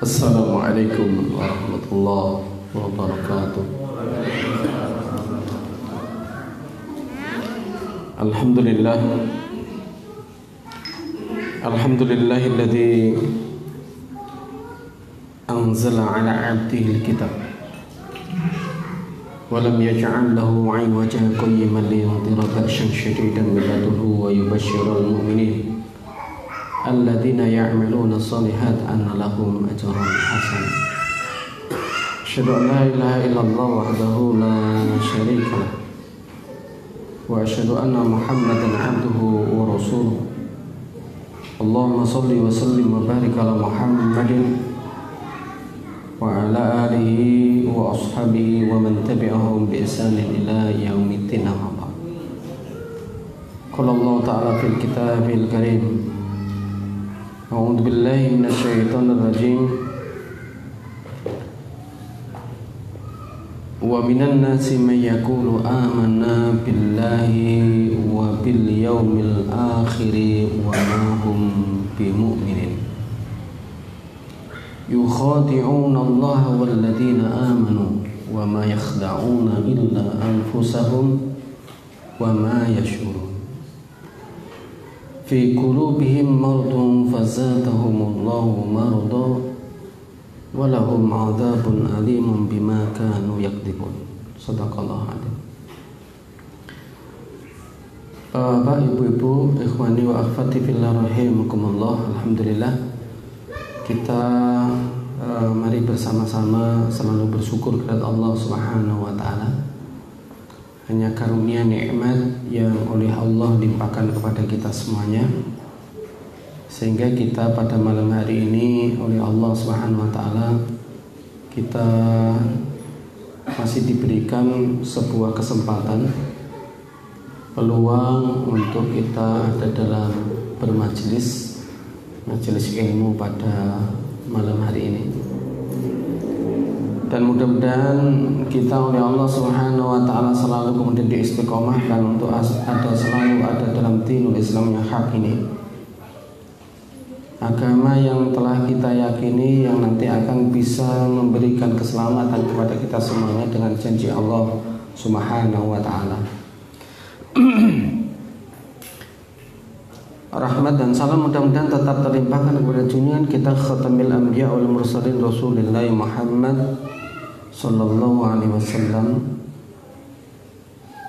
Assalamualaikum warahmatullahi wabarakatuh. Alhamdulillah, alhamdulillahilladzi anzala ala 'abdihi al-kitab wa lam yaj'al lahu 'iwajan qayyiman liyundhira ba'san shadidan min ladunhu wa yubashshiral mu'minin alladzina ya'maluna shalihat anna lahum ajran hasan. Asyhadu an la ilaha illallah wahdahu la syarika lah wa asyhadu anna Muhammadan 'abduhu wa rasuluh. Allahumma shalli wa sallim wa barik ala Muhammadin wa ala alihi wa ashabihi wa man tabi'ahum bi ihsanin ila yaumiddin. Qala Allah ta'ala fil kitabil karim, a'udzu billahi minasyaitonir rajim. Wa minan nasi may yaqulu amanna billahi wa bil yaumil akhir wa ma hum bimu'minin. Yukhadi'una Allah wal ladzina amanu wa ma yakhda'una illa anfusahum wa ma yash'urun. Fi qulubihim maradun fazadahumullahu marada wa lahum 'adzabun alimun bima kanu yakdzibun. Shadaqallahu adzim. Bapak, ibu-ibu, ikhwani wa akhwati fillah rahimakumullah. Alhamdulillah, kita mari bersama-sama selalu bersyukur kepada Allah Subhanahu wa taala. Hanya karunia nikmat yang oleh Allah limpahkan kepada kita semuanya, sehingga kita pada malam hari ini oleh Allah Subhanahu wa taala kita masih diberikan sebuah kesempatan, peluang untuk kita ada dalam bermajelis ilmu pada malam hari ini. Dan mudah-mudahan kita oleh Allah Subhanahu wa taala selalu kemudian diistiqomahkan untuk selalu ada dalam dinul Islam yang hak ini, agama yang telah kita yakini, yang nanti akan bisa memberikan keselamatan kepada kita semuanya dengan janji Allah Subhanahu wa taala. Rahmat dan salam mudah-mudahan tetap terlimpahkan kepada junjungan kita khatamil anbiya wal mursalin Rasulullah Muhammad sallallahu alaihi wasallam,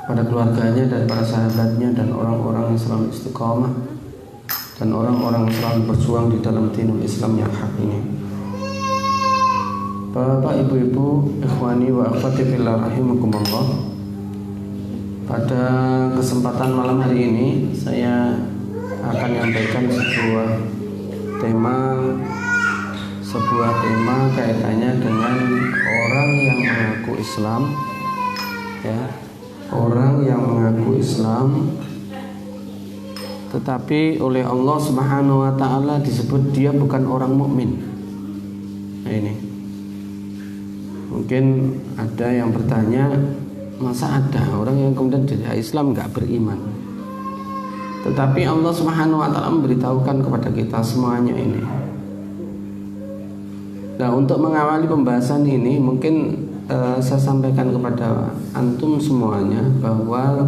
pada keluarganya dan para sahabatnya dan orang-orang yang selalu istiqamah dan orang-orang yang selalu berjuang di dalam dinul Islam yang hak ini. Bapak, ibu-ibu, ikhwani wa akhwati fillah rahimakumullah. Pada kesempatan malam hari ini saya akan menyampaikan sebuah tema kaitannya dengan orang yang mengaku Islam, ya, orang yang mengaku Islam tetapi oleh Allah Subhanahu wa taala disebut dia bukan orang mukmin. Nah, ini mungkin ada yang bertanya, masa ada orang yang kemudian tidak Islam nggak beriman? Tetapi Allah Subhanahu wa taala memberitahukan kepada kita semuanya ini. Nah, untuk mengawali pembahasan ini mungkin saya sampaikan kepada antum semuanya bahwa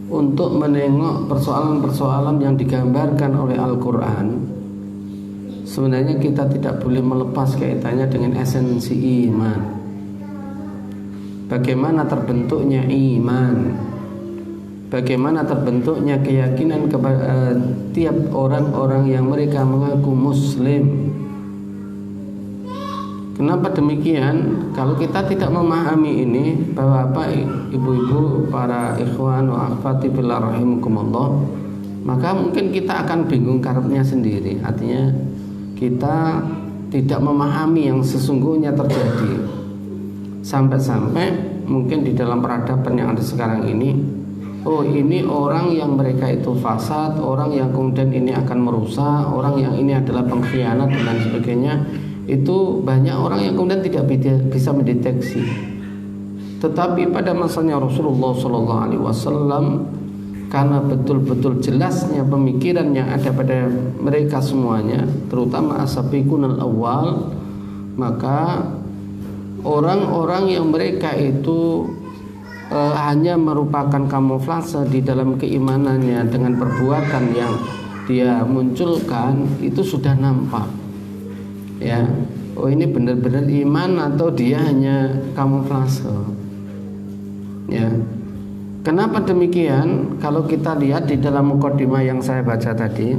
untuk menengok persoalan-persoalan yang digambarkan oleh Al-Quran, sebenarnya kita tidak boleh melepas kaitannya dengan esensi iman. Bagaimana terbentuknya iman, bagaimana terbentuknya keyakinan kepada tiap orang-orang yang mereka mengaku Muslim. Kenapa demikian? Kalau kita tidak memahami ini, Bapak, ibu-ibu, para ikhwan wa akhwati fillah rahimakumullah, maka mungkin kita akan bingung karepnya sendiri. Artinya kita tidak memahami yang sesungguhnya terjadi. Sampai-sampai mungkin di dalam peradaban yang ada sekarang ini, oh ini orang yang mereka itu fasad, orang yang kemudian ini akan merusak, orang yang ini adalah pengkhianat dan sebagainya. Itu banyak orang yang kemudian tidak bisa mendeteksi. Tetapi pada masanya Rasulullah SAW, karena betul-betul jelasnya pemikiran yang ada pada mereka semuanya, terutama as-sabiqunal awal, maka orang-orang yang mereka itu hanya merupakan kamuflase di dalam keimanannya dengan perbuatan yang dia munculkan, itu sudah nampak ya, oh ini benar-benar iman atau dia hanya kamuflase ya. Kenapa demikian? Kalau kita lihat di dalam mukadimah yang saya baca tadi,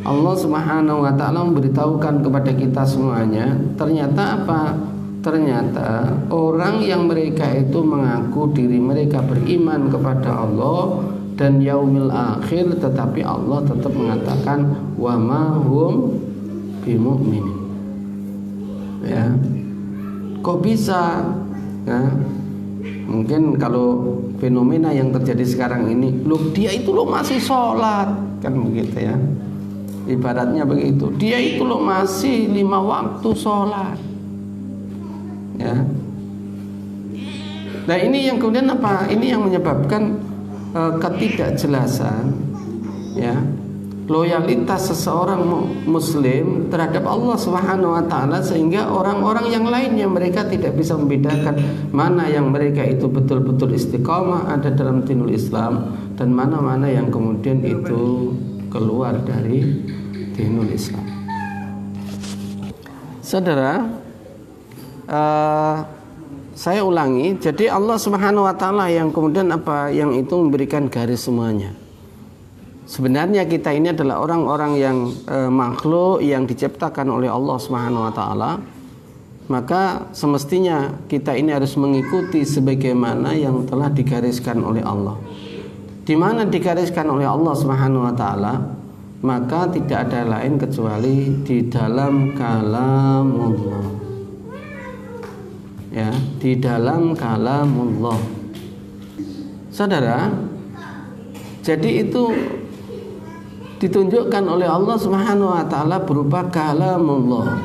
Allah Subhanahu wa ta'ala memberitahukan kepada kita semuanya, ternyata apa? Ternyata orang yang mereka itu mengaku diri mereka beriman kepada Allah dan yaumil akhir, tetapi Allah tetap mengatakan wa ma hum bimu'minin. Ya. Kok bisa? Ya. Mungkin kalau fenomena yang terjadi sekarang ini, loh dia itu loh masih sholat, kan begitu ya. Ibaratnya begitu, dia itu loh masih 5 waktu sholat ya. Nah ini yang kemudian apa? Ini yang menyebabkan ketidakjelasan ya, loyalitas seseorang muslim terhadap Allah Subhanahu wa ta'ala, sehingga orang-orang yang lainnya mereka tidak bisa membedakan mana yang mereka itu betul-betul istiqamah ada dalam dinul Islam dan mana-mana yang kemudian itu keluar dari dinul Islam. Saudara, saya ulangi, jadi Allah Subhanahu wa ta'ala yang kemudian apa, yang itu memberikan garis semuanya. Sebenarnya kita ini adalah orang-orang yang makhluk yang diciptakan oleh Allah Subhanahu wa ta'ala. Maka semestinya kita ini harus mengikuti sebagaimana yang telah digariskan oleh Allah. Di mana digariskan oleh Allah Subhanahu wa ta'ala, maka tidak ada lain kecuali di dalam kalamullah. Ya, di dalam kalamullah. Saudara, jadi itu ditunjukkan oleh Allah Subhanahu wa ta'ala berupa kalamullah.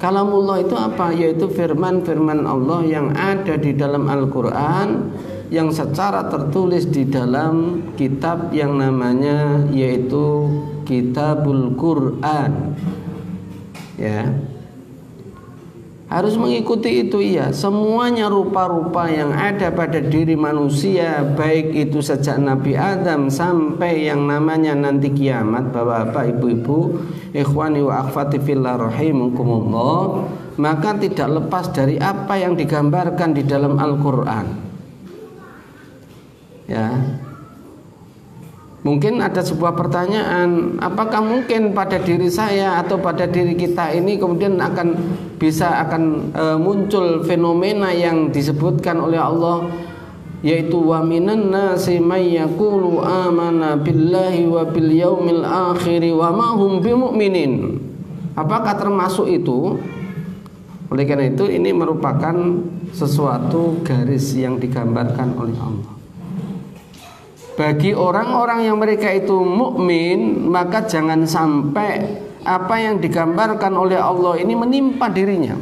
Kalamullah itu apa? Yaitu firman-firman Allah yang ada di dalam Al-Quran, yang secara tertulis di dalam kitab yang namanya yaitu Kitabul Quran ya. Harus mengikuti itu ya. Semuanya rupa-rupa yang ada pada diri manusia, baik itu sejak Nabi Adam sampai yang namanya nanti kiamat, bapak-bapak, ibu-ibu, ikhwani wa akhwati fillah rahimakumullah, maka tidak lepas dari apa yang digambarkan di dalam Al-Quran ya. Mungkin ada sebuah pertanyaan, apakah mungkin pada diri saya atau pada diri kita ini kemudian akan muncul fenomena yang disebutkan oleh Allah, yaitu wa minan nasi may yaqulu amana billahi wa bil yaumil akhir wa ma hum bimu'minin. Apakah termasuk itu? Oleh karena itu ini merupakan sesuatu garis yang digambarkan oleh Allah. Bagi orang-orang yang mereka itu mukmin, maka jangan sampai apa yang digambarkan oleh Allah ini menimpa dirinya.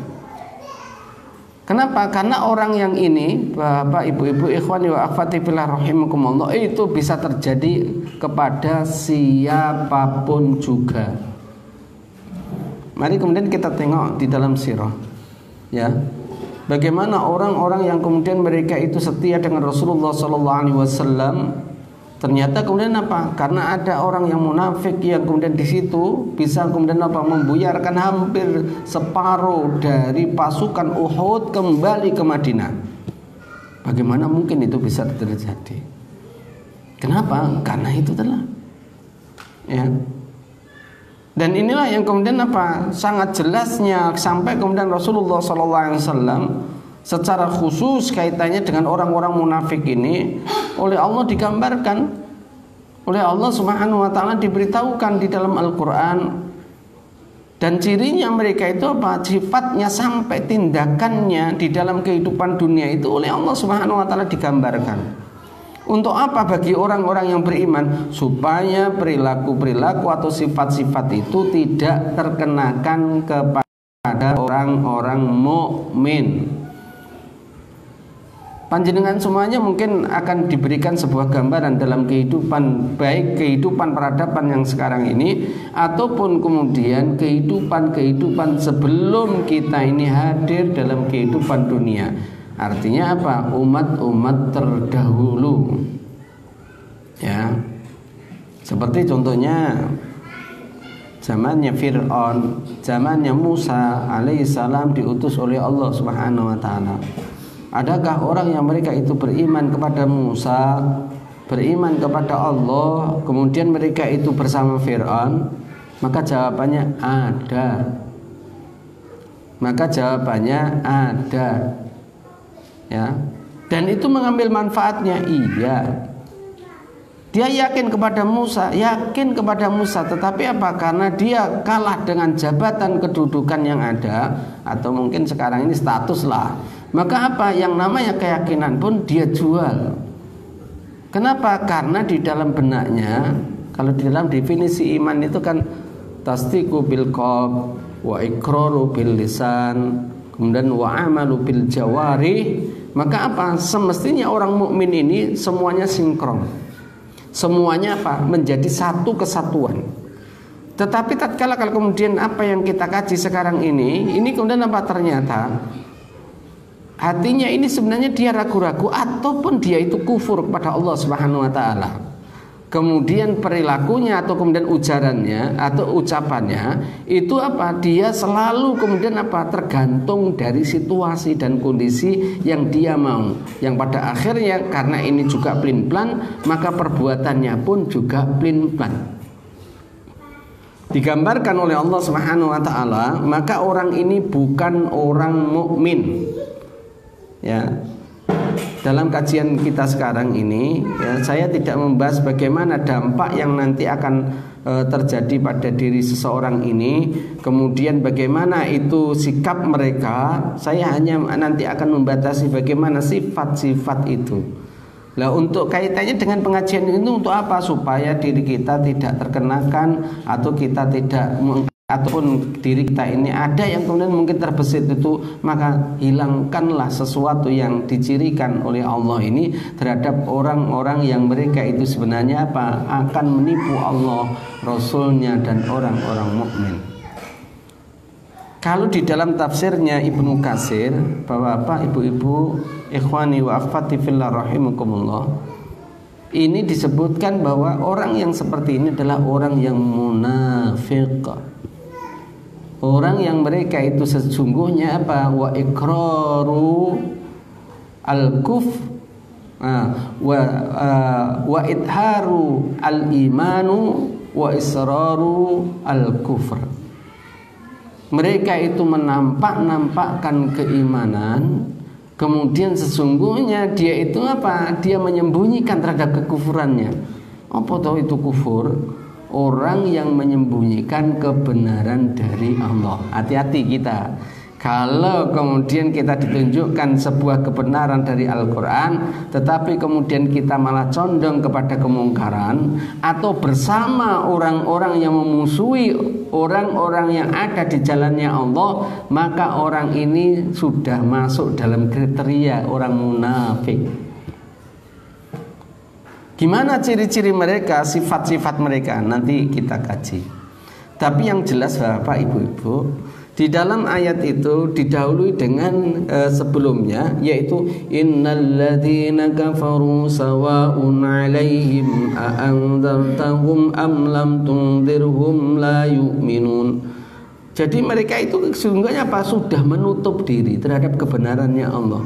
Kenapa? Karena orang yang ini, bapak, ibu-ibu, ikhwani wa akhwati fillah rahimakumullah, itu bisa terjadi kepada siapapun juga. Mari kemudian kita tengok di dalam sirah ya. Bagaimana orang-orang yang kemudian mereka itu setia dengan Rasulullah SAW. Ternyata kemudian apa? Karena ada orang yang munafik yang kemudian di situ bisa kemudian apa? Membuyarkan hampir separuh dari pasukan Uhud kembali ke Madinah. Bagaimana mungkin itu bisa terjadi? Kenapa? Karena itu telah ya. Dan inilah yang kemudian apa? Sangat jelasnya sampai kemudian Rasulullah SAW secara khusus kaitannya dengan orang-orang munafik ini oleh Allah digambarkan, oleh Allah Subhanahu wa ta'ala diberitahukan di dalam Al-Quran. Dan cirinya mereka itu apa? Sifatnya sampai tindakannya di dalam kehidupan dunia itu oleh Allah Subhanahu wa ta'ala digambarkan. Untuk apa? Bagi orang-orang yang beriman, supaya perilaku-perilaku atau sifat-sifat itu tidak terkenakan kepada orang-orang mukmin. Panjenengan semuanya mungkin akan diberikan sebuah gambaran dalam kehidupan, baik kehidupan peradaban yang sekarang ini ataupun kemudian kehidupan sebelum kita ini hadir dalam kehidupan dunia. Artinya apa? Umat-umat terdahulu. Ya. Seperti contohnya zamannya Fir'aun, zamannya Musa alaihissalam diutus oleh Allah Subhanahu wa taala. Adakah orang yang mereka itu beriman kepada Musa, beriman kepada Allah, kemudian mereka itu bersama Fir'aun? Maka jawabannya ada. Ya. Dan itu mengambil manfaatnya, iya. Dia yakin kepada Musa, tetapi apa? Karena dia kalah dengan jabatan kedudukan yang ada, atau mungkin sekarang ini status lah. Maka apa? Yang namanya keyakinan pun dia jual. Kenapa? Karena di dalam benaknya, kalau di dalam definisi iman itu kan tasdiqu bil qalb wa iqraru bil lisan, kemudian wa amalu bil jawarih. Maka apa? Semestinya orang mukmin ini semuanya sinkron. Semuanya apa? Menjadi satu kesatuan. Tetapi tatkala kalau kemudian apa yang kita kaji sekarang ini kemudian apa? Ternyata hatinya ini sebenarnya dia ragu-ragu ataupun dia itu kufur kepada Allah Subhanahu wa taala. Kemudian perilakunya atau kemudian ujarannya atau ucapannya itu apa? Dia selalu kemudian apa? Tergantung dari situasi dan kondisi yang dia mau. Yang pada akhirnya karena ini juga plin-plan, maka perbuatannya pun juga plin-plan. Digambarkan oleh Allah Subhanahu wa taala, maka orang ini bukan orang mukmin. Ya, dalam kajian kita sekarang ini, ya, saya tidak membahas bagaimana dampak yang nanti akan terjadi pada diri seseorang ini, kemudian bagaimana itu sikap mereka. Saya hanya nanti akan membatasi bagaimana sifat-sifat itu. Nah, untuk kaitannya dengan pengajian itu untuk apa? Supaya diri kita tidak terkenakan atau kita tidak ataupun diri kita ini ada yang kemudian mungkin terbesit itu, maka hilangkanlah sesuatu yang dicirikan oleh Allah ini terhadap orang-orang yang mereka itu sebenarnya apa? Akan menipu Allah, Rasulnya dan orang-orang mukmin. Kalau di dalam tafsirnya Ibnu Katsir, Bapak, Ibu-ibu, ikhwani wa akhwati fillah rahimakumullah, ini disebutkan bahwa orang yang seperti ini adalah orang yang munafik. Orang yang mereka itu sesungguhnya apa? Wa iqraru al-kufr wa idharu al-imanu wa israru al-kufr. Mereka itu menampakkan keimanan, kemudian sesungguhnya dia itu apa? Dia menyembunyikan terhadap kekufurannya. Apa tahu itu kufur? Orang yang menyembunyikan kebenaran dari Allah. Hati-hati kita. Kalau kemudian kita ditunjukkan sebuah kebenaran dari Al-Quran, tetapi kemudian kita malah condong kepada kemungkaran, atau bersama orang-orang yang memusuhi orang-orang yang ada di jalannya Allah, maka orang ini sudah masuk dalam kriteria orang munafik. Gimana ciri-ciri mereka, sifat-sifat mereka, nanti kita kaji. Tapi yang jelas Bapak Ibu-ibu, di dalam ayat itu didahului dengan sebelumnya, yaitu innalladzina kafaru sawa'un 'alaihim a'anzartahum am lam tunzirhum la yu'minun. Jadi mereka itu sesungguhnya apa? Sudah menutup diri terhadap kebenarannya Allah.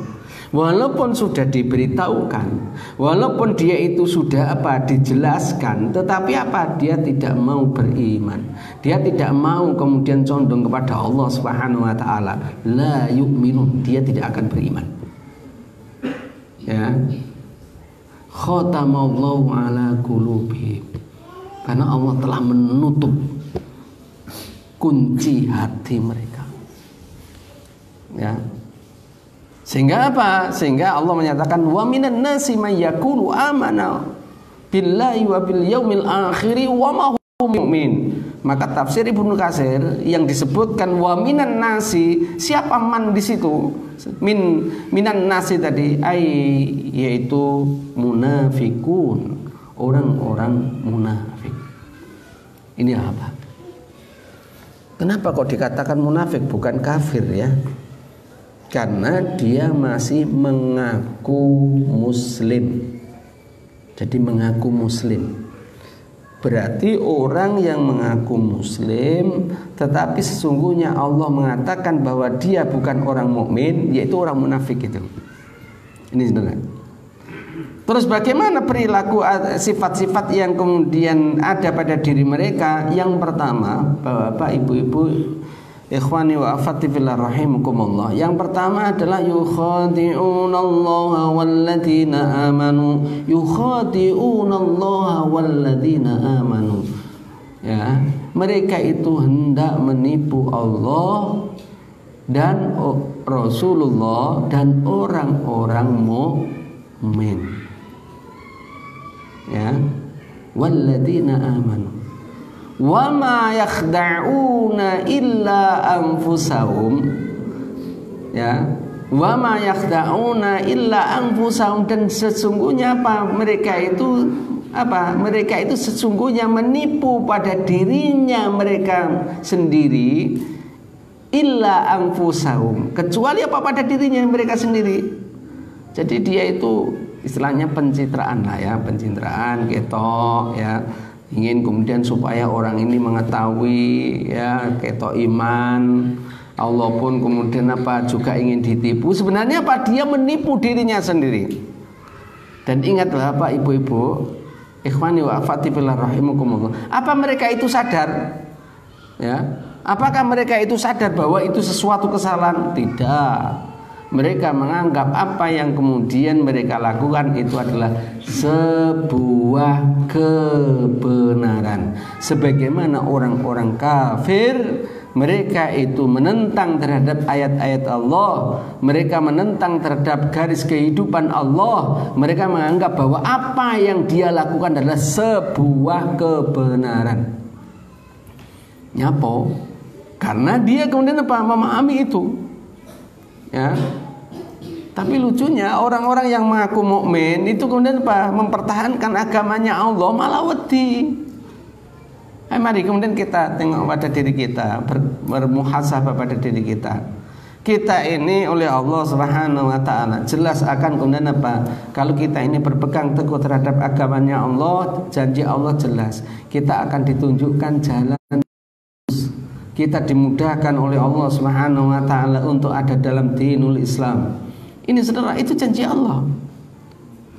Walaupun sudah diberitahukan, walaupun dia itu sudah apa? Dijelaskan, tetapi apa? Dia tidak mau beriman. Dia tidak mau kemudian condong kepada Allah Subhanahu wa taala. La yu'minun, dia tidak akan beriman. Ya. Khatamallahu ala qulubihim. Karena Allah telah menutup kunci hati mereka. Ya. Sehingga apa? Sehingga Allah menyatakan wa minan nasi may yaqulu amana billahi wa bil yaumil akhir wa ma hum mu'min. Maka tafsir Ibnu Katsir yang disebutkan wa minan nasi, siapa man di situ? Minan nasi tadi yaitu munafikun, orang-orang munafik. Ini apa? Kenapa kok dikatakan munafik bukan kafir ya? Karena dia masih mengaku muslim. Jadi mengaku muslim. Berarti orang yang mengaku muslim tetapi sesungguhnya Allah mengatakan bahwa dia bukan orang mukmin, yaitu orang munafik itu. Ini saudara. Terus bagaimana perilaku sifat-sifat yang kemudian ada pada diri mereka? Yang pertama, Bapak, Ibu-ibu, ikhwani wa akhwati fillah rahimakumullah. Yang pertama adalah yukhadi'unallaha walladzina amanu. Yukhadi'unallaha walladzina amanu. Ya, mereka itu hendak menipu Allah dan Rasulullah dan orang-orang mukmin. Ya, walladzina amanu. Wa ma yakhda'una illa anfusahum. Ya, wa ma yakhda'una illa anfusahum, dan sesungguhnya apa? Mereka itu sesungguhnya menipu pada dirinya mereka sendiri, illa anfusahum, kecuali apa? Pada dirinya mereka sendiri. Jadi dia itu istilahnya pencitraan lah ya, pencitraan ketok ya. Ingin kemudian supaya orang ini mengetahui ya ketok iman. Allah pun kemudian apa juga ingin ditipu. Sebenarnya apa? Dia menipu dirinya sendiri. Dan ingatlah Pak, Ibu-ibu, ikhwani wa akhwati fillah rahimakumullah. Apa mereka itu sadar? Ya. Apakah mereka itu sadar bahwa itu sesuatu kesalahan? Tidak. Mereka menganggap apa yang kemudian mereka lakukan itu adalah sebuah kebenaran. Sebagaimana orang-orang kafir, mereka itu menentang terhadap ayat-ayat Allah, mereka menentang terhadap garis kehidupan Allah. Mereka menganggap bahwa apa yang dia lakukan adalah sebuah kebenaran. Nyapo? Karena dia kemudian apa? Memahami itu. Ya. Tapi lucunya orang-orang yang mengaku mukmin itu kemudian apa? Mempertahankan agamanya Allah, malah wedi. Mari kemudian kita tengok pada diri kita, bermuhasabah pada diri kita. Kita ini oleh Allah Subhanahu wa taala jelas akan kemudian apa? Kalau kita ini berpegang teguh terhadap agamanya Allah, janji Allah jelas. Kita akan ditunjukkan jalan, kita dimudahkan oleh Allah Subhanahu wa taala untuk ada dalam dinul Islam. Ini saudara, itu janji Allah.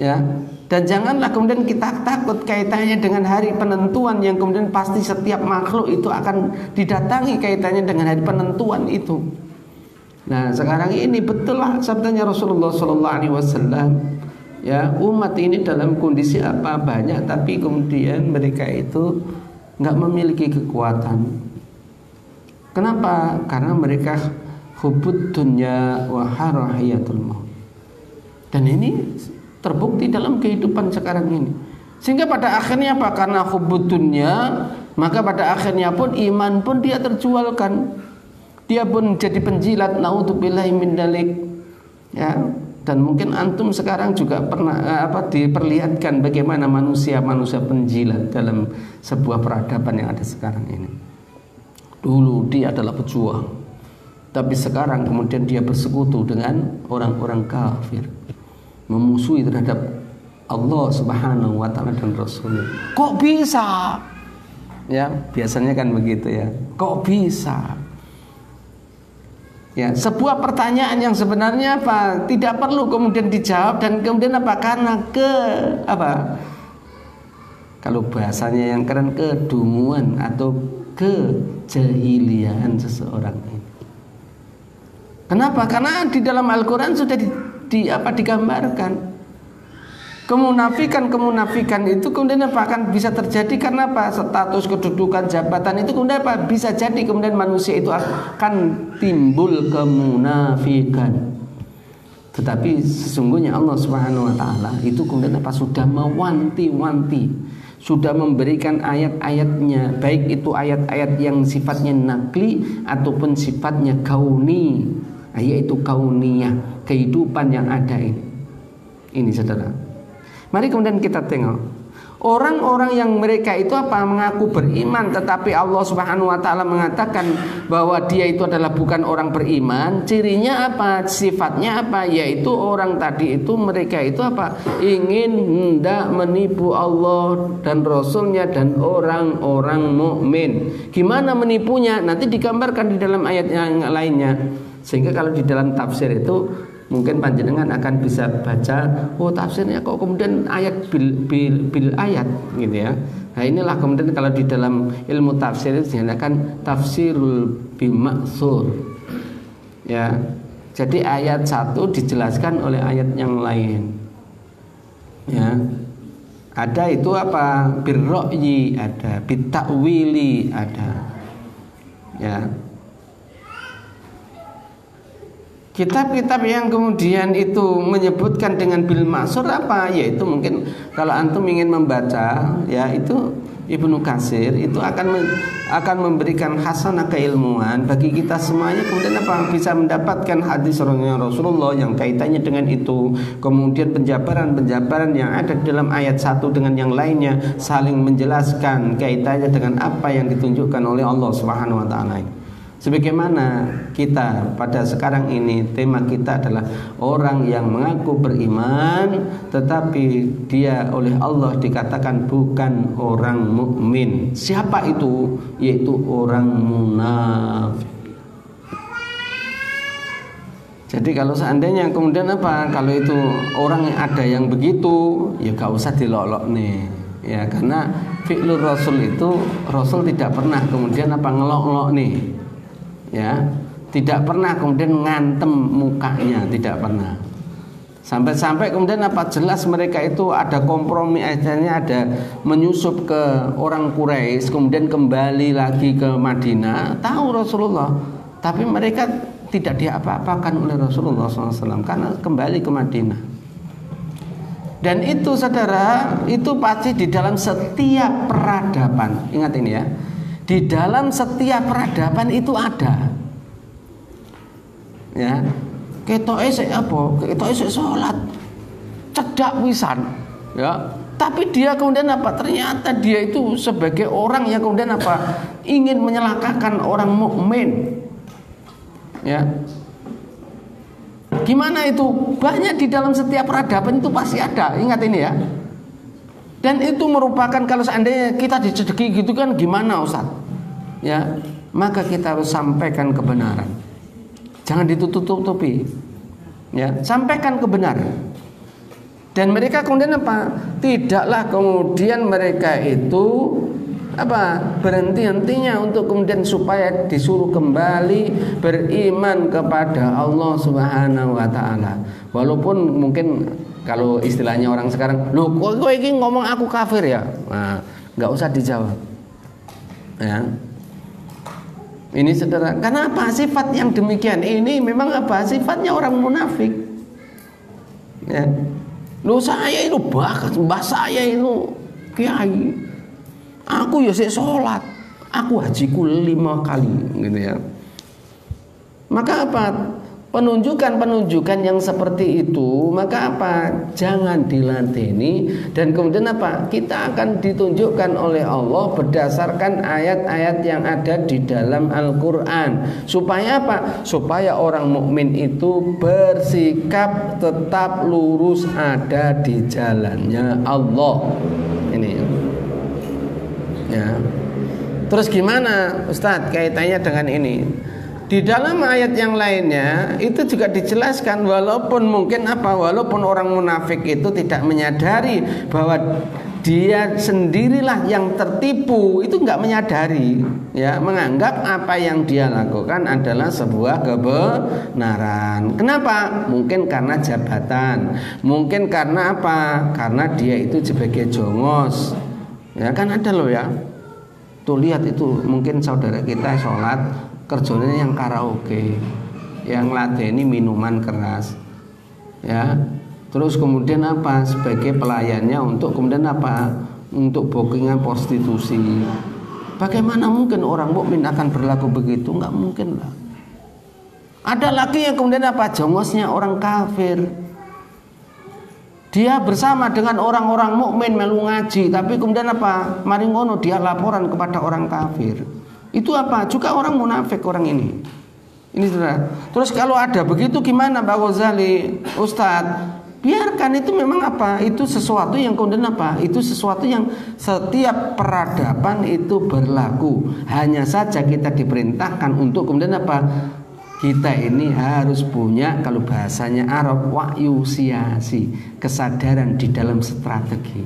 Ya. Dan janganlah kemudian kita takut kaitannya dengan hari penentuan yang kemudian pasti setiap makhluk itu akan didatangi kaitannya dengan hari penentuan itu. Nah, sekarang ini betul lah sabdanya Rasulullah sallallahu alaihi wasallam. Ya, umat ini dalam kondisi apa banyak, tapi kemudian mereka itu enggak memiliki kekuatan. Kenapa? Karena mereka hubud dunya wa harahiyatul maut. Dan ini terbukti dalam kehidupan sekarang ini. Sehingga pada akhirnya apa? Karena hubud dunya, maka pada akhirnya pun iman pun dia terjualkan. Dia pun jadi penjilat, naudzubillahi min dzalik. Ya, dan mungkin antum sekarang juga pernah diperlihatkan bagaimana manusia-manusia penjilat dalam sebuah peradaban yang ada sekarang ini. Dulu dia adalah pejuang, tapi sekarang kemudian dia bersekutu dengan orang-orang kafir, memusuhi terhadap Allah Subhanahu wa taala dan Rasulnya. Kok bisa? Ya, biasanya kan begitu ya. Kok bisa? Ya, sebuah pertanyaan yang sebenarnya apa? Tidak perlu kemudian dijawab dan kemudian apa? Karena kalau bahasanya yang keren, kedunguan atau kejahilian seseorang ini. Kenapa? Karena di dalam Al-Quran sudah digambarkan kemunafikan itu kemudian apa akan bisa terjadi karena apa? Status kedudukan jabatan itu kemudian apa? Bisa jadi kemudian manusia itu akan timbul kemunafikan. Tetapi sesungguhnya Allah Subhanahu wa taala itu kemudian apa? Sudah mewanti-wanti, sudah memberikan ayat-ayatnya, baik itu ayat-ayat yang sifatnya nakli ataupun sifatnya kauni, yaitu kauniyah, kehidupan yang ada ini. Ini saudara. Mari kemudian kita tengok orang-orang yang mereka itu mengaku beriman, tetapi Allah Subhanahu wa taala mengatakan bahwa dia itu adalah bukan orang beriman. Cirinya apa? Sifatnya apa? Yaitu orang tadi itu mereka itu ingin hendak menipu Allah dan Rasulnya dan orang-orang mukmin. Gimana menipunya? Nanti digambarkan di dalam ayat yang lainnya. Sehingga kalau di dalam tafsir itu mungkin panjenengan akan bisa baca, oh tafsirnya kok kemudian ayat bil ayat gitu ya. Nah inilah kemudian kalau di dalam ilmu tafsir itu dinamakan tafsirul bimaksur. Ya. Jadi ayat satu dijelaskan oleh ayat yang lain. Ya. Ada itu birro'yi, ada bitakwili, ada. Ya. Kitab-kitab yang kemudian itu menyebutkan dengan bil maksur yaitu mungkin kalau antum ingin membaca ya itu Ibnu Katsir itu akan memberikan hasanah keilmuan bagi kita semuanya, kemudian bisa mendapatkan hadis Rasulullah yang kaitannya dengan itu, kemudian penjabaran yang ada di dalam ayat satu dengan yang lainnya saling menjelaskan kaitannya dengan apa yang ditunjukkan oleh Allah Subhanahu wa taala. Sebagaimana kita pada sekarang ini tema kita adalah orang yang mengaku beriman tetapi dia oleh Allah dikatakan bukan orang mukmin. Siapa itu? Yaitu orang munafik. Jadi kalau seandainya kemudian kalau itu orang yang ada yang begitu, ya gak usah dilolok nih. Ya karena fi'lur Rasul itu Rasul tidak pernah kemudian ngelok-ngelok nih. Ya, tidak pernah kemudian ngantem mukanya, tidak pernah. Sampai kemudian jelas mereka itu ada kompromi, akhirnya ada menyusup ke orang Quraisy, kemudian kembali lagi ke Madinah, tahu Rasulullah, tapi mereka tidak diapa-apakan oleh Rasulullah SAW karena kembali ke Madinah. Dan itu saudara, itu pasti di dalam setiap peradaban. Ingat ini ya. Di dalam setiap peradaban itu ada. Ya. Ketoke sik Ketoke sik salat. Cedak pisan. Ya. Tapi dia kemudian ternyata dia itu sebagai orang yang kemudian ingin menyelakakan orang mukmin. Ya. Gimana itu? Banyak di dalam setiap peradaban itu pasti ada. Ingat ini ya. Dan itu merupakan kalau seandainya kita dicedeki gitu kan gimana Ustaz? Ya, maka kita harus sampaikan kebenaran. Jangan ditutup-tutupi. Ya, sampaikan kebenaran. Dan mereka kemudian tidaklah kemudian mereka itu berhenti-hentinya untuk kemudian supaya disuruh kembali beriman kepada Allah Subhanahu wa taala. Walaupun mungkin kalau istilahnya orang sekarang, loh kok ini ngomong aku kafir ya? Nah, nggak usah dijawab. Ya. Ini saudara, karena sifat yang demikian ini memang sifatnya orang munafik. Ya. Loh saya itu mbah saya itu kiai. Aku ya sholat, aku hajiku 5 kali, gitu ya. Maka penunjukan yang seperti itu, maka jangan diladeni dan kemudian kita akan ditunjukkan oleh Allah berdasarkan ayat-ayat yang ada di dalam Al-Qur'an. Supaya supaya orang mukmin itu bersikap tetap lurus ada di jalannya Allah. Ini ya. Terus gimana Ustadz kaitannya dengan ini? Di dalam ayat yang lainnya itu juga dijelaskan walaupun orang munafik itu tidak menyadari bahwa dia sendirilah yang tertipu, itu enggak menyadari, ya, menganggap apa yang dia lakukan adalah sebuah kebenaran. Kenapa? Mungkin karena jabatan, mungkin karena karena dia itu sebagai jongos. Ya kan ada loh ya. Tuh lihat itu mungkin saudara kita sholat kerjanya yang karaoke, yang ladeni minuman keras, ya. Terus kemudian sebagai pelayannya untuk kemudian untuk bookingan prostitusi. Bagaimana mungkin orang mukmin akan berlaku begitu? Enggak mungkin lah. Ada lagi yang kemudian apa? Jongosnya orang kafir. Dia bersama dengan orang-orang mukmin melu ngaji, tapi kemudian apa? Mari ngono dia laporan kepada orang kafir. Itu apa? Juga orang munafik orang ini. Ini saudara. Terus kalau ada begitu gimana Pak Ghazali? Ustadz, biarkan, itu memang apa? Itu sesuatu yang kemudian apa? Itu sesuatu yang setiap peradaban itu berlaku. Hanya saja kita diperintahkan untuk kemudian apa? Kita ini harus punya, kalau bahasanya Arab, wahyu siasi, kesadaran di dalam strategi.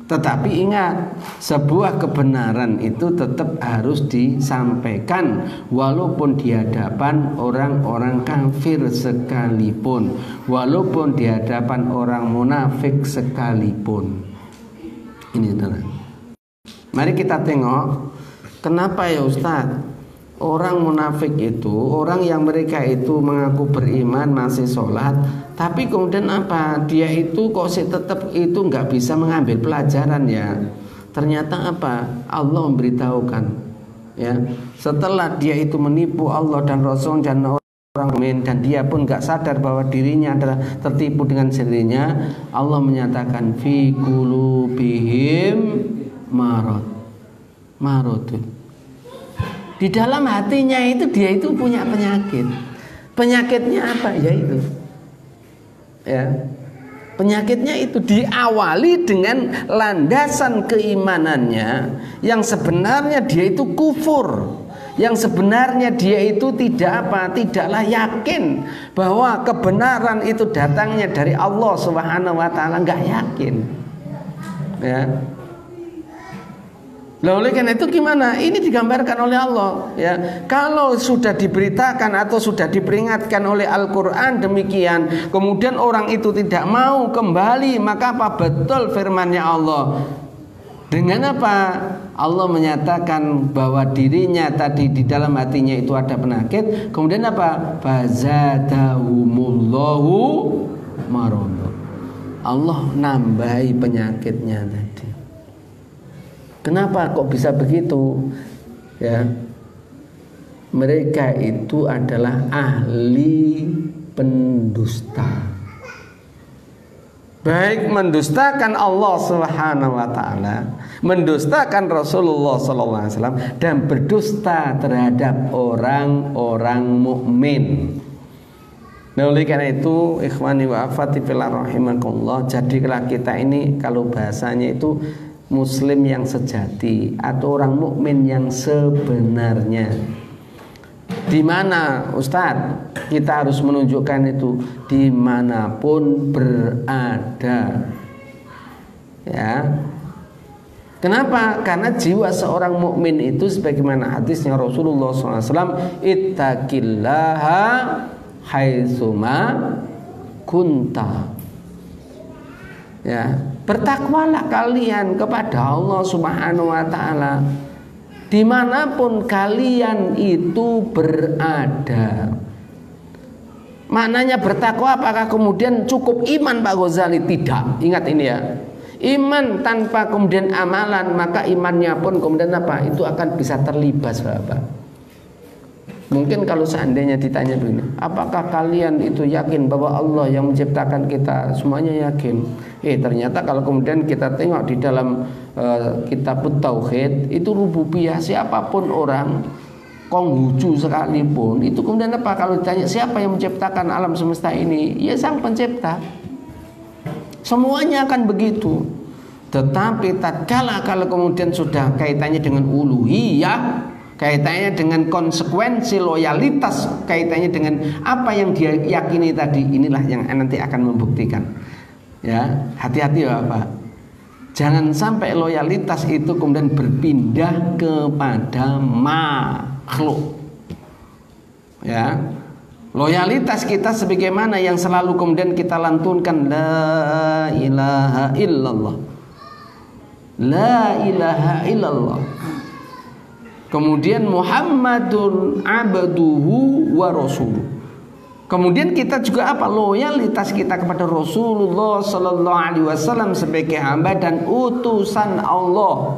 Tetapi ingat, sebuah kebenaran itu tetap harus disampaikan walaupun di hadapan orang-orang kafir sekalipun, walaupun di hadapan orang munafik sekalipun. Ini saudara. Mari kita tengok, kenapa ya Ustadz? Orang munafik itu, orang yang mereka itu mengaku beriman, masih sholat, tapi kemudian apa? Dia itu kok tetap itu nggak bisa mengambil pelajaran ya. Ternyata apa? Allah memberitahukan, ya. Setelah dia itu menipu Allah dan Rasul dan orang mukmin, dan dia pun nggak sadar bahwa dirinya adalah tertipu dengan sendirinya, Allah menyatakan fi qulubihim maradun. Di dalam hatinya itu dia itu punya penyakit. Penyakitnya apa? Ya itu. Ya. Penyakitnya itu diawali dengan landasan keimanannya yang sebenarnya dia itu kufur. Yang sebenarnya dia itu tidaklah yakin bahwa kebenaran itu datangnya dari Allah Subhanahu wa taala, enggak yakin. Ya. Oleh karena itu gimana? Ini digambarkan oleh Allah, ya. Kalau sudah diberitakan atau sudah diperingatkan oleh Al-Qur'an demikian, kemudian orang itu tidak mau kembali, maka apa? Betul firman-Nya Allah. Dengan apa? Allah menyatakan bahwa dirinya tadi di dalam hatinya itu ada penyakit, kemudian apa? Fazadahumullahu marad. Allah nambahi penyakitnya tadi. Kenapa kok bisa begitu? Ya, mereka itu adalah ahli pendusta. Baik mendustakan Allah Subhanahu wa taala, mendustakan Rasulullah sallallahu alaihi wasallam, dan berdusta terhadap orang-orang mukmin. Nah, oleh karena itu, ikhwani wa akhwati fillah rahimakumullah, jadilah kita ini kalau bahasanya itu muslim yang sejati atau orang mukmin yang sebenarnya. Di mana Ustadz kita harus menunjukkan itu? Dimanapun berada, ya. Kenapa? Karena jiwa seorang mukmin itu sebagaimana hadisnya Rasulullah SAW, ittaqillaha haitsuma kunta. Ya, bertakwalah kalian kepada Allah Subhanahu wa taala dimanapun kalian itu berada. Maknanya bertakwa apakah kemudian cukup iman Pak Ghazali? Tidak. Ingat ini ya. Iman tanpa kemudian amalan, maka imannya pun kemudian apa? Itu akan bisa terlibas, Bapak. Mungkin kalau seandainya ditanya begini, apakah kalian itu yakin bahwa Allah yang menciptakan kita? Semuanya yakin. Ternyata kalau kemudian kita tengok di dalam kitab Tauhid, itu rububiyah, siapapun orang Konghucu sekalipun, itu kemudian apa? Kalau ditanya siapa yang menciptakan alam semesta ini? Ya Sang Pencipta. Semuanya akan begitu. Tetapi tatkala kalau kemudian sudah kaitannya dengan uluhiyah, kaitannya dengan konsekuensi loyalitas, kaitannya dengan apa yang dia yakini tadi, inilah yang nanti akan membuktikan. Ya, hati-hati ya Pak. Jangan sampai loyalitas itu kemudian berpindah kepada makhluk. Ya. Loyalitas kita sebagaimana yang selalu kemudian kita lantunkan, la ilaha illallah. La ilaha illallah. Kemudian Muhammadun abduhu wa rasuluh. Kemudian kita juga apa? Loyalitas kita kepada Rasulullah Sallallahu Alaihi Wasallam sebagai hamba dan utusan Allah.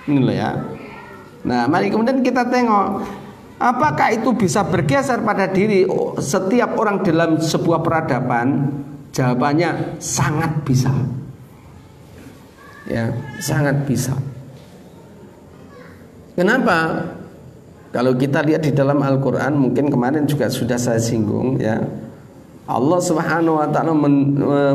Ini loh ya. Nah, mari kemudian kita tengok, apakah itu bisa bergeser pada diri setiap orang dalam sebuah peradaban? Jawabannya sangat bisa. Ya, sangat bisa. Kenapa? Kalau kita lihat di dalam Al-Quran, mungkin kemarin juga sudah saya singgung ya, Allah Subhanahu wa ta'ala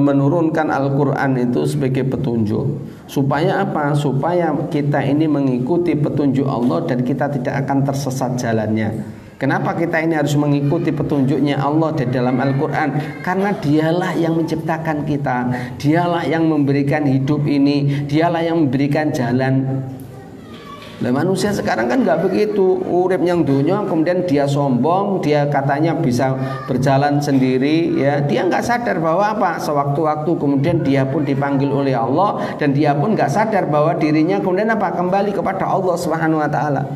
menurunkan Al-Quran itu sebagai petunjuk. Supaya apa? Supaya kita ini mengikuti petunjuk Allah dan kita tidak akan tersesat jalannya. Kenapa kita ini harus mengikuti petunjuknya Allah di dalam Al-Quran? Karena dialah yang menciptakan kita, dialah yang memberikan hidup ini, dialah yang memberikan jalan. Nah, manusia sekarang kan nggak begitu, urip yang dunia, kemudian dia sombong, dia katanya bisa berjalan sendiri, ya dia nggak sadar bahwa apa, sewaktu-waktu kemudian dia pun dipanggil oleh Allah dan dia pun nggak sadar bahwa dirinya kemudian apa, kembali kepada Allah Subhanahu Wa Taala.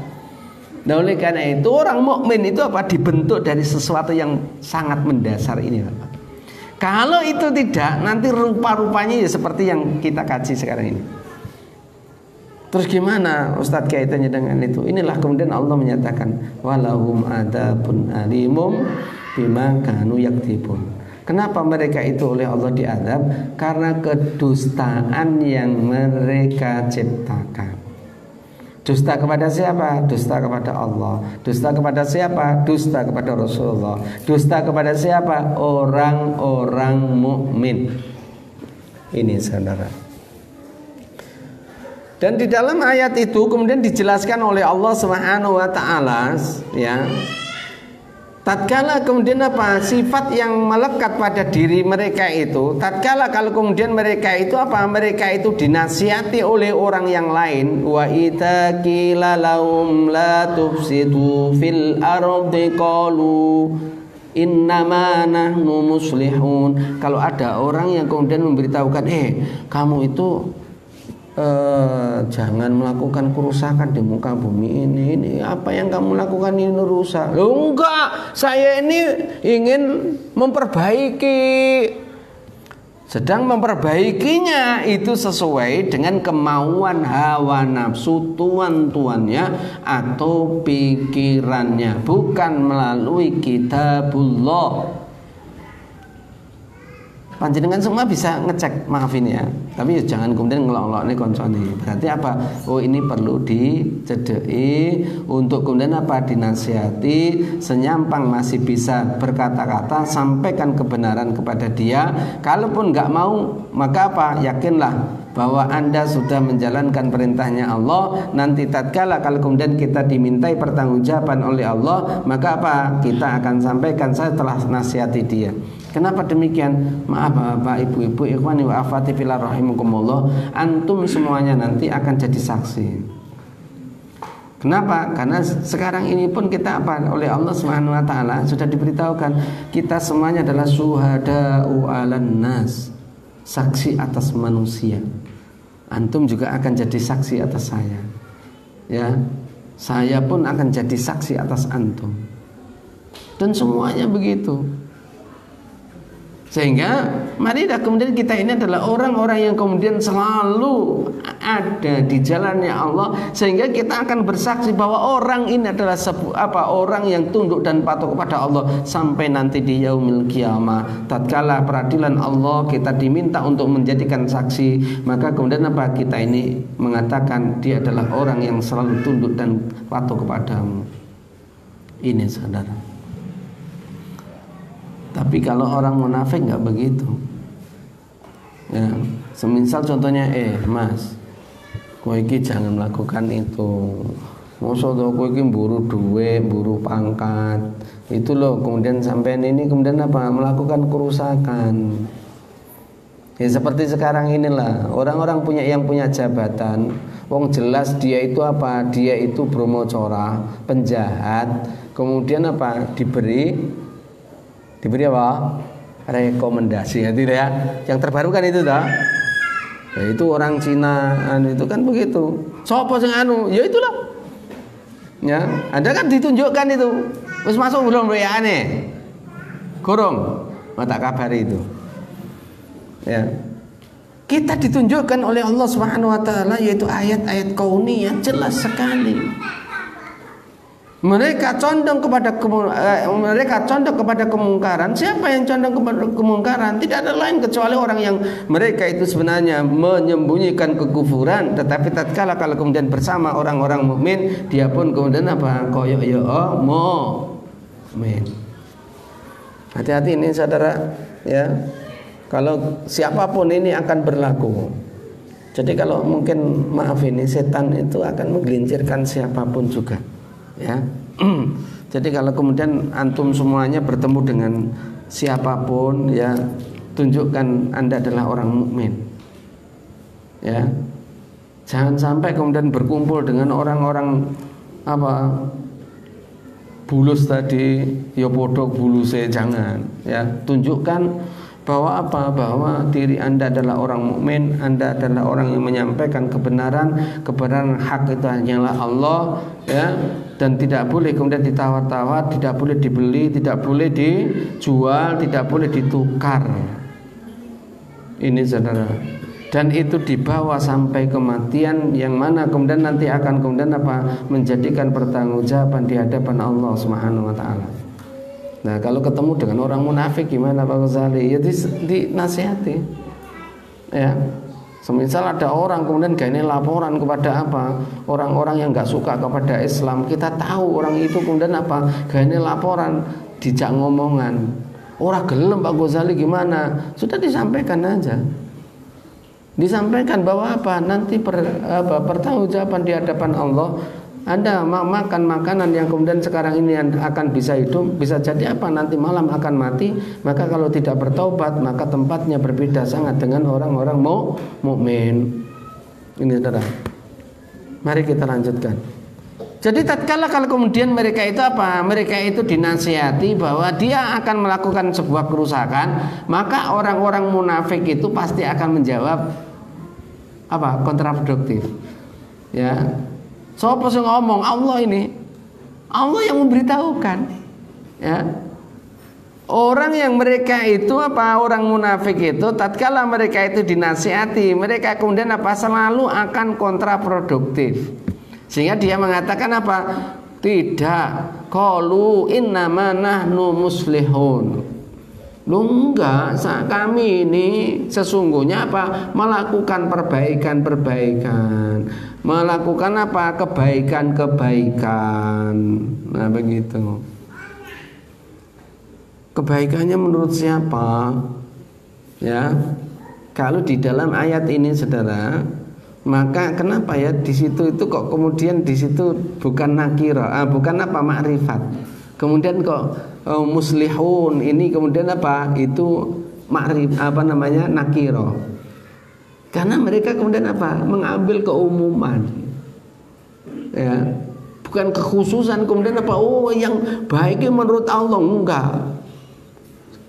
Nah, oleh karena itu orang mukmin itu apa, dibentuk dari sesuatu yang sangat mendasar ini, Bapak. Kalau itu tidak, nanti rupa-rupanya ya seperti yang kita kaji sekarang ini. Terus gimana Ustadz kaitannya dengan itu? Inilah kemudian Allah menyatakan walahum adzabun alimum bima kanu yaktibun. Kenapa mereka itu oleh Allah diazab? Karena kedustaan yang mereka ciptakan. Dusta kepada siapa? Dusta kepada Allah. Dusta kepada siapa? Dusta kepada Rasulullah. Dusta kepada siapa? Orang-orang mukmin. Ini saudara. Dan di dalam ayat itu kemudian dijelaskan oleh Allah Subhanahu wa taala ya. Tatkala kemudian apa? Sifat yang melekat pada diri mereka itu, tatkala kalau kemudian mereka itu apa? Mereka itu dinasihati oleh orang yang lain, wa idza qila lahum la tufsidu fil ardi qalu innama nahnu muslihun. Kalau ada orang yang kemudian memberitahukan, kamu itu jangan melakukan kerusakan di muka bumi ini apa yang kamu lakukan ini rusak. Loh, enggak, saya ini ingin memperbaiki. Sedang memperbaikinya itu sesuai dengan kemauan hawa nafsu tuan-tuannya atau pikirannya, bukan melalui kitabullah. Panjenengan semua bisa ngecek, maafin ya, tapi jangan kemudian ngelok-ngelok nih koncone. Berarti apa? Oh, ini perlu dicedeki untuk kemudian apa? Dinasihati, senyampang masih bisa berkata-kata, sampaikan kebenaran kepada dia. Kalaupun nggak mau, maka apa? Yakinlah bahwa Anda sudah menjalankan perintahnya Allah. Nanti tatkala kalau kemudian kita dimintai pertanggungjawaban oleh Allah, maka apa? Kita akan sampaikan, saya telah nasihati dia. Kenapa demikian? Maaf Bapak, Ibu-ibu, ikhwani wa akhwati fillah rahimakumullah, antum semuanya nanti akan jadi saksi. Kenapa? Karena sekarang ini pun kita apa? Oleh Allah Subhanahu wa taala sudah diberitahukan kita semuanya adalah syuhada'u 'alan nas, saksi atas manusia. Antum juga akan jadi saksi atas saya. Ya. Saya pun akan jadi saksi atas antum. Dan semuanya begitu. Sehingga marilah kemudian kita ini adalah orang-orang yang kemudian selalu ada di jalannya Allah, sehingga kita akan bersaksi bahwa orang ini adalah orang yang tunduk dan patuh kepada Allah sampai nanti di yaumil qiyamah. Tatkala peradilan Allah kita diminta untuk menjadikan saksi, maka kemudian apa? Kita ini mengatakan dia adalah orang yang selalu tunduk dan patuh kepadamu. Ini saudara. Tapi kalau orang munafik nggak begitu. Ya, semisal contohnya, Mas, kowe iki jangan melakukan itu. Mosok to kowe iki mburu duwe, mburu pangkat. Itu loh, kemudian sampean ini kemudian apa? Melakukan kerusakan. Ya seperti sekarang inilah, orang-orang yang punya jabatan, wong jelas dia itu apa? Dia itu bromocora, penjahat. Kemudian apa? Diberi apa? Rekomendasi ya, tidak ya? Yang terbaru kan itu dah. Ya itu orang Cina itu kan begitu. Sopo sing anu? Ya itulah. Ya, Anda kan ditunjukkan itu. Terus masuk belum WA-ne. Gorong, tak kabari itu. Ya. Kita ditunjukkan oleh Allah Subhanahu wa taala yaitu ayat-ayat kauniyah jelas sekali. Mereka condong kepada kemungkaran. Siapa yang condong kepada kemungkaran? Tidak ada lain kecuali orang yang mereka itu sebenarnya menyembunyikan kekufuran, tetapi tatkala kalau kemudian bersama orang-orang mukmin, dia pun kemudian apa? Koyok mukmin. Hati-hati ini saudara, ya. Kalau siapapun ini akan berlaku. Jadi kalau mungkin maaf ini setan itu akan menggelincirkan siapapun juga, ya. Jadi kalau kemudian antum semuanya bertemu dengan siapapun, ya, tunjukkan Anda adalah orang mukmin. Ya. Jangan sampai kemudian berkumpul dengan orang-orang apa? Bulus tadi, ya podok buluse, jangan, ya. Tunjukkan bahwa apa? Bahwa diri Anda adalah orang mukmin, Anda adalah orang yang menyampaikan kebenaran hak itu hanyalah Allah, ya, dan tidak boleh kemudian ditawar-tawar, tidak boleh dibeli, tidak boleh dijual, tidak boleh ditukar. Ini saudara. Dan itu dibawa sampai kematian yang mana kemudian nanti akan kemudian apa? Menjadikan pertanggungjawaban di hadapan Allah Subhanahu wa taala. Nah, kalau ketemu dengan orang munafik gimana Pak Ghazali? Ya dinasihati. Ya. Semisal ada orang kemudian gini laporan kepada apa? Orang-orang yang enggak suka kepada Islam, kita tahu orang itu kemudian apa? Gini laporan, dijak ngomongan. Orang gelem Pak Ghazali gimana? Sudah disampaikan aja. Disampaikan bahwa apa? Nanti pertanggungjawaban di hadapan Allah. Anda makan makanan yang kemudian sekarang ini akan bisa hidup, bisa jadi apa nanti malam akan mati. Maka kalau tidak bertaubat, maka tempatnya berbeda sangat dengan orang-orang mukmin. Ini saudara. Mari kita lanjutkan. Jadi tatkala kalau kemudian mereka itu apa? Mereka itu dinasihati bahwa dia akan melakukan sebuah kerusakan, maka orang-orang munafik itu pasti akan menjawab apa? Kontraproduktif. Ya. Siapa yang ngomong? Allah ini. Allah yang memberitahukan. Ya. Orang yang mereka itu apa? Orang munafik itu tatkala mereka itu dinasihati, mereka kemudian apa? Selalu akan kontraproduktif. Sehingga dia mengatakan apa? Tidak. Qalu innama nahnu muslihun. Loh enggak, kami ini sesungguhnya apa? Melakukan perbaikan-perbaikan, melakukan apa? Kebaikan-kebaikan. Nah begitu. Kebaikannya menurut siapa? Ya, kalau di dalam ayat ini saudara, maka kenapa ya di situ itu kok kemudian di situ bukan nakira, bukan apa makrifat. Kemudian kok muslihun ini kemudian apa? Itu makrif nakiro. Karena mereka kemudian apa? Mengambil keumuman. Ya. Bukan kekhususan kemudian apa? Oh, yang baiknya menurut Allah enggak.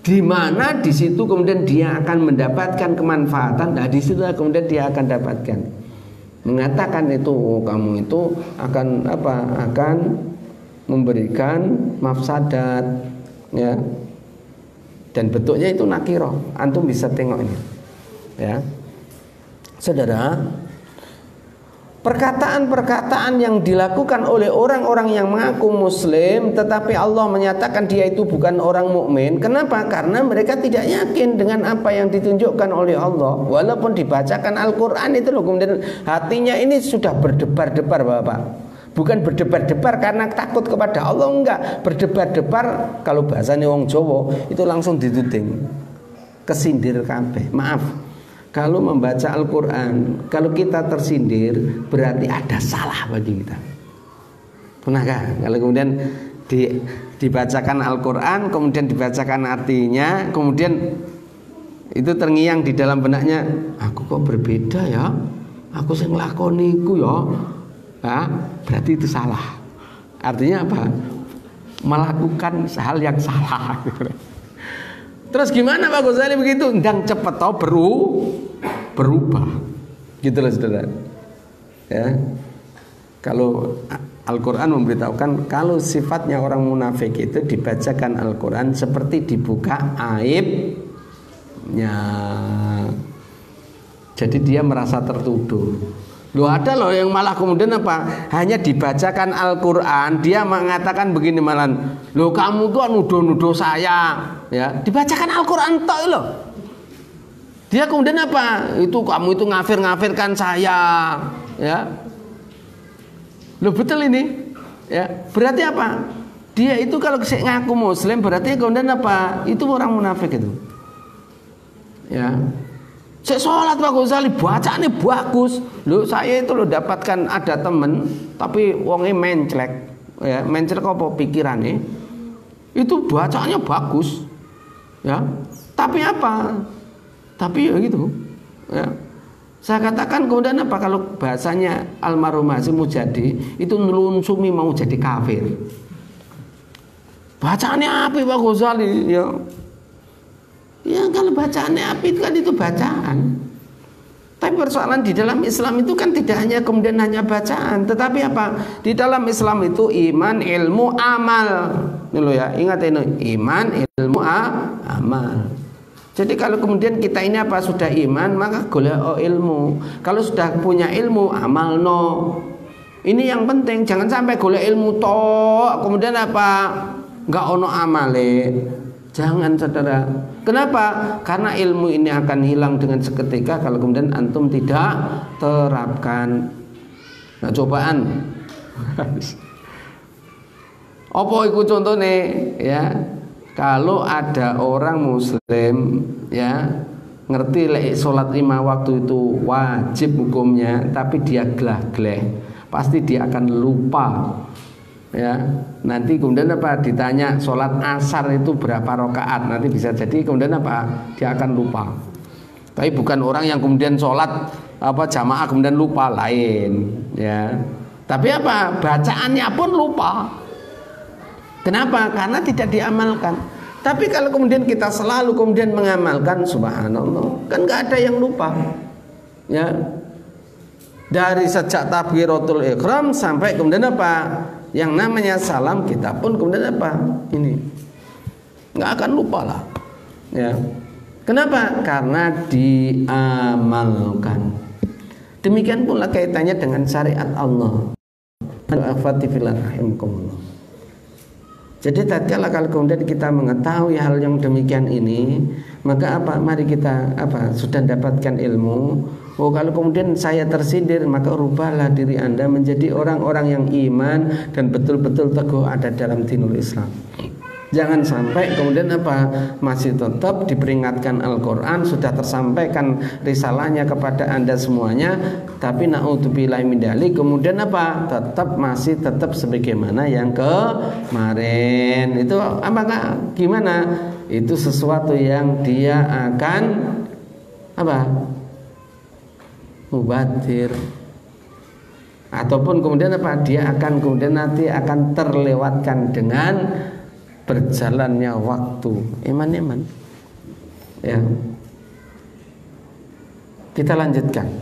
Di mana di situ kemudian dia akan mendapatkan kemanfaatan, nah di situ kemudian dia akan dapatkan. Mengatakan itu oh, kamu itu akan apa? Akan memberikan mafsadat, ya, dan bentuknya itu nakiro. Antum bisa tengok ini, ya, saudara. Perkataan-perkataan yang dilakukan oleh orang-orang yang mengaku Muslim, tetapi Allah menyatakan dia itu bukan orang mukmin. Kenapa? Karena mereka tidak yakin dengan apa yang ditunjukkan oleh Allah. Walaupun dibacakan Al-Quran itu loh, kemudian hatinya ini sudah berdebar-debar, Bapak. Bukan berdebar-debar karena takut kepada Allah, enggak. Berdebar-debar kalau bahasanya wong Jawa itu langsung dituding, kesindir kabeh. Maaf, kalau membaca Al-Quran, kalau kita tersindir berarti ada salah bagi kita. Pernahkah? Kalau kemudian dibacakan Al-Quran, kemudian dibacakan artinya, kemudian itu terngiang di dalam benaknya, aku kok berbeda ya, aku sing nglakoniku ya. Nah, berarti itu salah. Artinya apa? Melakukan hal yang salah. Terus gimana Pak Ghazali begitu? Ndang cepet tau berubah. Gitu loh saudara. Ya. Kalau Al-Quran memberitahukan kalau sifatnya orang munafik itu dibacakan Al-Quran seperti dibuka aibnya. Jadi dia merasa tertuduh. Loh ada loh yang malah kemudian apa? Hanya dibacakan Al-Quran, dia mengatakan begini malah, loh kamu tuh nuduh-nuduh saya, ya dibacakan Al-Quran toh loh. Dia kemudian apa? Itu kamu itu ngafir-ngafirkan saya, ya. Loh betul ini, ya berarti apa? Dia itu kalau ngaku Muslim berarti kemudian apa? Itu orang munafik itu, ya. Saya sholat Pak Ghazali, bacaannya bagus. Loh saya itu loh dapatkan ada temen, tapi wongnya menclek, ya menclek apa pikirannya? Itu bacaannya bagus, ya. Tapi apa? Tapi ya gitu, ya. Saya katakan kemudian apa kalau bahasanya almarhum Hasyim Mujadi itu ngelunsumi mau jadi kafir. Bacaannya apa Pak Ghazali? Ya. Ya kalau bacaannya apa itu kan itu bacaan. Tapi persoalan di dalam Islam itu kan tidak hanya kemudian hanya bacaan, tetapi apa? Di dalam Islam itu iman, ilmu, amal. Ini loh ya, ingat ini iman, ilmu, amal. Jadi kalau kemudian kita ini apa sudah iman maka golek ilmu. Kalau sudah punya ilmu amal no. Ini yang penting, jangan sampai golek ilmu tok kemudian apa enggak ono amale. Jangan saudara. Kenapa? Karena ilmu ini akan hilang dengan seketika kalau kemudian antum tidak terapkan. Nah cobaan. Apa iku contohnya ya? Kalau ada orang Muslim ya ngerti lek sholat 5 waktu itu wajib hukumnya, tapi dia glah-gleh, pasti dia akan lupa. Ya, nanti kemudian apa ditanya sholat asar itu berapa rakaat, nanti bisa jadi kemudian apa dia akan lupa. Tapi bukan orang yang kemudian sholat apa jamaah kemudian lupa, lain ya. Tapi apa bacaannya pun lupa. Kenapa? Karena tidak diamalkan. Tapi kalau kemudian kita selalu kemudian mengamalkan, subhanallah, kan nggak ada yang lupa. Ya, dari sejak takbiratul ihram sampai kemudian apa? Yang namanya salam kita pun kemudian apa? Ini nggak akan lupa lah. Ya, kenapa? Karena diamalkan. Demikian pula kaitannya dengan syariat Allah. Jadi tatkala kalau kemudian kita mengetahui hal yang demikian ini, maka apa? Mari kita apa? Sudah dapatkan ilmu. Oh, kalau kemudian saya tersindir, maka rubahlah diri Anda menjadi orang-orang yang iman dan betul-betul teguh ada dalam dinul Islam. Jangan sampai kemudian apa? Masih tetap diperingatkan Al-Quran, sudah tersampaikan risalahnya kepada Anda semuanya, tapi na'udzubillahi min dzalik, kemudian apa? Tetap sebagaimana yang kemarin. Itu apakah gimana? Itu sesuatu yang dia akan apa? Mubadir. Ataupun kemudian apa? Dia akan kemudian nanti akan terlewatkan dengan berjalannya waktu. Iman. Ya. Kita lanjutkan.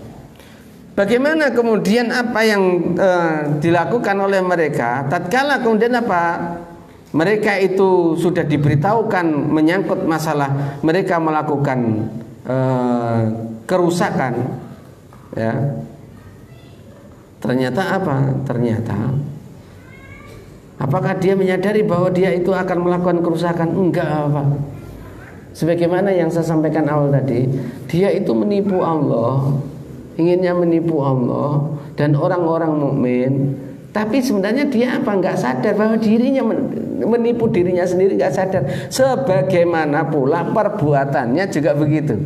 Bagaimana kemudian apa yang dilakukan oleh mereka tatkala kemudian apa? Mereka itu sudah diberitahukan menyangkut masalah mereka melakukan kerusakan. Ya. Ternyata apa? Apakah dia menyadari bahwa dia itu akan melakukan kerusakan? Enggak apa. Sebagaimana yang saya sampaikan awal tadi, dia itu menipu Allah, inginnya menipu Allah dan orang-orang mukmin. Tapi sebenarnya dia apa? Enggak sadar bahwa dirinya menipu dirinya sendiri, enggak sadar. Sebagaimana pula perbuatannya juga begitu.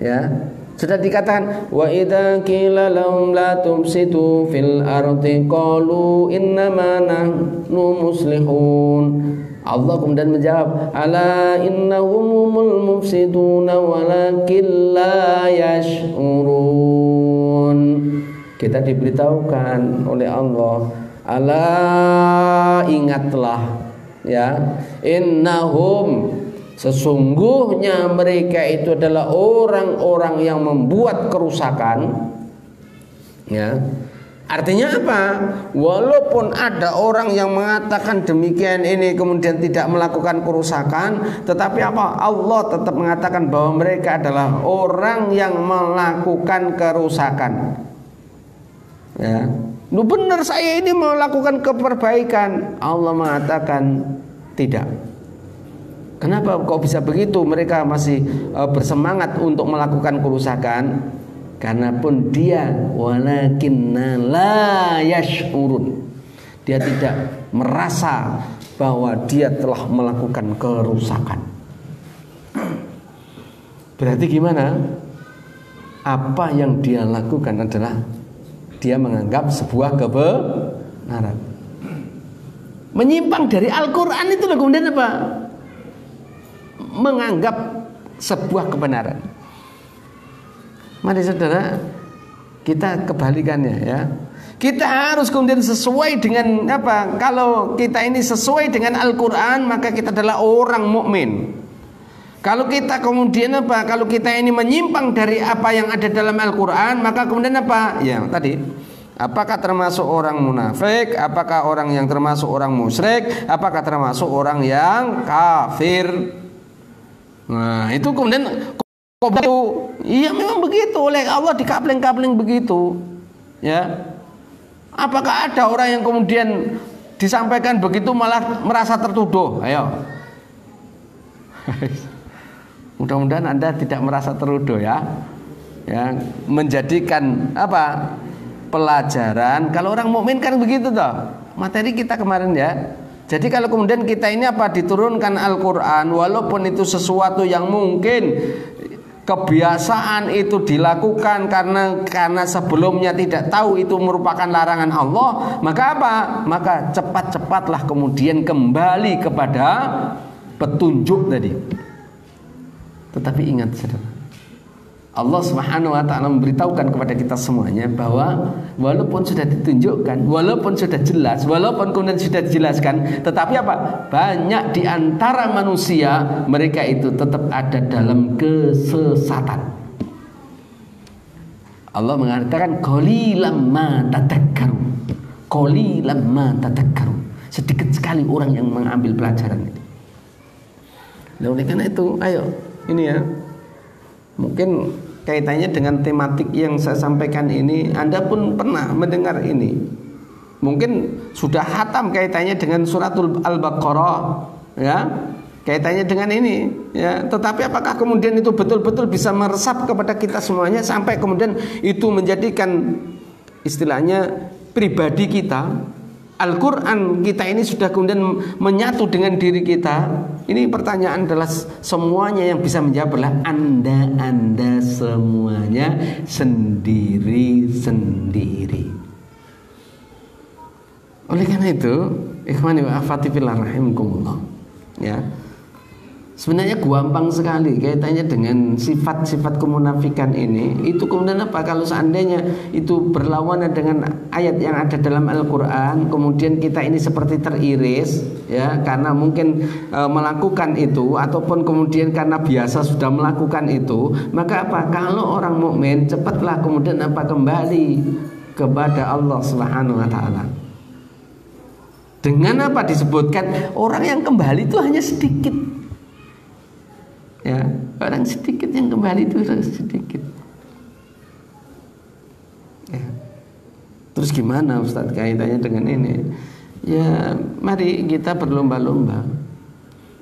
Ya. Sudah dikatakan wa idza qila lahum la tumsitu fil ardi qalu innama nahnu muslihun. Allah kemudian menjawab ala innahumul mufsiduna walakin la yash'urun. Kita diberitahukan oleh Allah, ala ingatlah ya, innahum sesungguhnya mereka itu adalah orang-orang yang membuat kerusakan ya. Artinya apa? Walaupun ada orang yang mengatakan demikian ini kemudian tidak melakukan kerusakan, tetapi apa? Allah tetap mengatakan bahwa mereka adalah orang yang melakukan kerusakan. Ya, lu benar saya ini melakukan keperbaikan. Allah mengatakan tidak. Kenapa kok bisa begitu? Mereka masih bersemangat untuk melakukan kerusakan. Karena pun dia walakinna la yash'urun. Dia tidak merasa bahwa dia telah melakukan kerusakan. Berarti gimana? Apa yang dia lakukan adalah dia menganggap sebuah kebenaran. Menyimpang dari Al-Quran itu kemudian apa? Menganggap sebuah kebenaran. Mari saudara, kita kebalikannya ya. Kita harus kemudian sesuai dengan apa? Kalau kita ini sesuai dengan Al-Quran, maka kita adalah orang mukmin. Kalau kita kemudian apa? Kalau kita ini menyimpang dari apa yang ada dalam Al-Quran, maka kemudian apa? Ya tadi, apakah termasuk orang munafik? Apakah orang yang termasuk orang musyrik? Apakah termasuk orang yang kafir? Nah itu kemudian iya memang begitu, oleh Allah dikapling-kapling begitu. Ya. Apakah ada orang yang kemudian disampaikan begitu malah merasa tertuduh? Ayo. Mudah-mudahan Anda tidak merasa tertuduh ya. Ya, menjadikan apa? Pelajaran. Kalau orang mukmin kan begitu toh. Materi kita kemarin ya. Jadi kalau kemudian kita ini apa diturunkan Al-Qur'an walaupun itu sesuatu yang mungkin kebiasaan itu dilakukan karena sebelumnya tidak tahu itu merupakan larangan Allah, maka apa? Maka cepat-cepatlah kemudian kembali kepada petunjuk tadi. Tetapi ingat saudara, Allah Subhanahu wa ta'ala memberitahukan kepada kita semuanya bahwa walaupun sudah ditunjukkan, walaupun sudah jelas, walaupun kemudian sudah dijelaskan, tetapi apa? Banyak di antara manusia mereka itu tetap ada dalam kesesatan. Allah mengatakan qalilan ma tadakkaru. Qalilan ma tadakkaru. Sedikit sekali orang yang mengambil pelajaran itu. Nah, oleh karena itu, ayo ini ya. Mungkin kaitannya dengan tematik yang saya sampaikan ini, Anda pun pernah mendengar ini. Mungkin sudah khatam kaitannya dengan suratul Al-Baqarah, ya, kaitannya dengan ini, ya. Tetapi apakah kemudian itu betul-betul bisa meresap kepada kita semuanya sampai kemudian itu menjadikan istilahnya pribadi kita? Al-Quran kita ini sudah kemudian menyatu dengan diri kita. Ini pertanyaan adalah semuanya yang bisa menjawab adalah Anda semuanya sendiri-sendiri. Oleh karena itu, ikhwani wa akhwati fillah rahimakumullah, ya. Sebenarnya gampang sekali kaitannya dengan sifat-sifat kemunafikan ini. Itu kemudian apa? Kalau seandainya itu berlawanan dengan ayat yang ada dalam Al-Quran, kemudian kita ini seperti teriris, ya, karena mungkin melakukan itu, ataupun kemudian karena biasa sudah melakukan itu, maka apa? Kalau orang mukmin cepatlah kemudian apa? Kembali kepada Allah Subhanahu wa ta'ala. Dengan apa disebutkan orang yang kembali itu hanya sedikit. Ya, orang sedikit yang kembali itu sedikit. Ya. Terus gimana Ustaz kaitannya dengan ini? Ya, mari kita berlomba-lomba.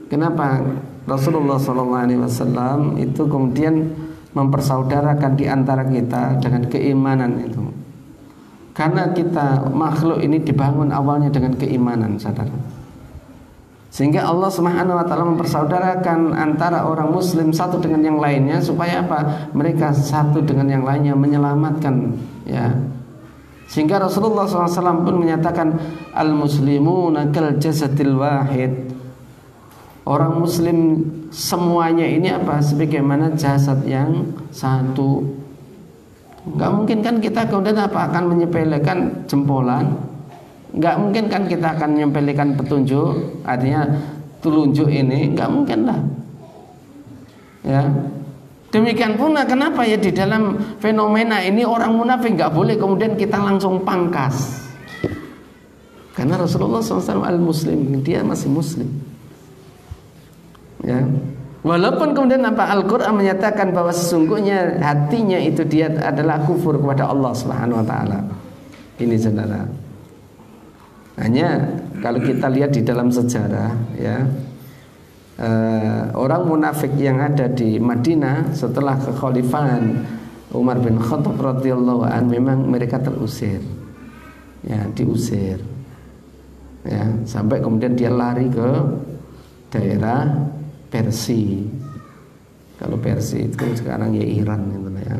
Kenapa Rasulullah SAW itu kemudian mempersaudarakan di antara kita dengan keimanan itu? Karena kita makhluk ini dibangun awalnya dengan keimanan, saudara. Sehingga Allah Subhanahu wa ta'ala mempersaudarakan antara orang muslim satu dengan yang lainnya supaya apa? Mereka satu dengan yang lainnya menyelamatkan, ya. Sehingga Rasulullah SAW pun menyatakan al-muslimuna kal jasadil wahid. Orang muslim semuanya ini apa? Sebagaimana jasad yang satu. Enggak mungkin kan kita kemudian apa? Akan menyepelekan jempolan. Enggak mungkin kan kita akan menyempelikan petunjuk, artinya telunjuk ini enggak mungkin lah. Ya. Demikian pula kenapa ya di dalam fenomena ini orang munafik nggak boleh kemudian kita langsung pangkas. Karena Rasulullah SAW al-Muslim, dia masih Muslim. Ya. Walaupun kemudian Al-Quran menyatakan bahwa sesungguhnya hatinya itu dia adalah kufur kepada Allah Subhanahu Wa Taala. Ini saudara. Hanya kalau kita lihat di dalam sejarah, ya. Orang munafik yang ada di Madinah setelah kekhalifahan Umar bin Khattab radhiyallahu an, memang mereka terusir, ya, diusir, ya, sampai kemudian dia lari ke daerah Persia. Kalau Persia itu sekarang ya Iran, gitu ya.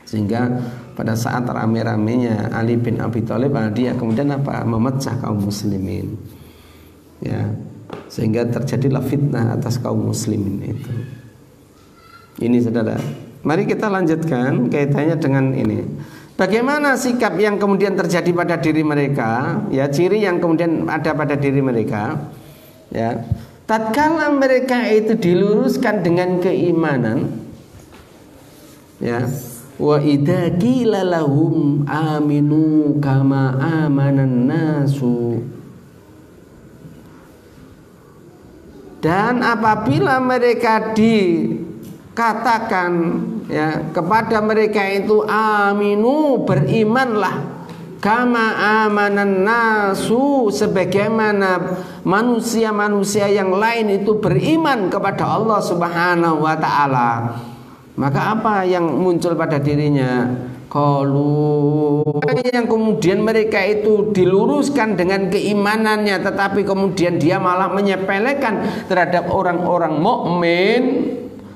Sehingga pada saat rame-ramenya Ali bin Abi Thalib, dia kemudian memecah kaum muslimin, ya. Sehingga terjadilah fitnah atas kaum muslimin itu. Ini saudara. Mari kita lanjutkan kaitannya dengan ini. Bagaimana sikap yang kemudian terjadi pada diri mereka, ya, ciri yang kemudian ada pada diri mereka, ya. Tatkala mereka itu diluruskan dengan keimanan, ya. Wa idza qila lahum aminu kama amanan nasu. Dan apabila mereka dikatakan, ya, kepada mereka itu aminu, berimanlah, kama amanan nasu, sebagaimana manusia-manusia yang lain itu beriman kepada Allah Subhanahu Wa Taala. Maka apa yang muncul pada dirinya? Qalu, yang kemudian mereka itu diluruskan dengan keimanannya, tetapi kemudian dia malah menyepelekan terhadap orang-orang mukmin.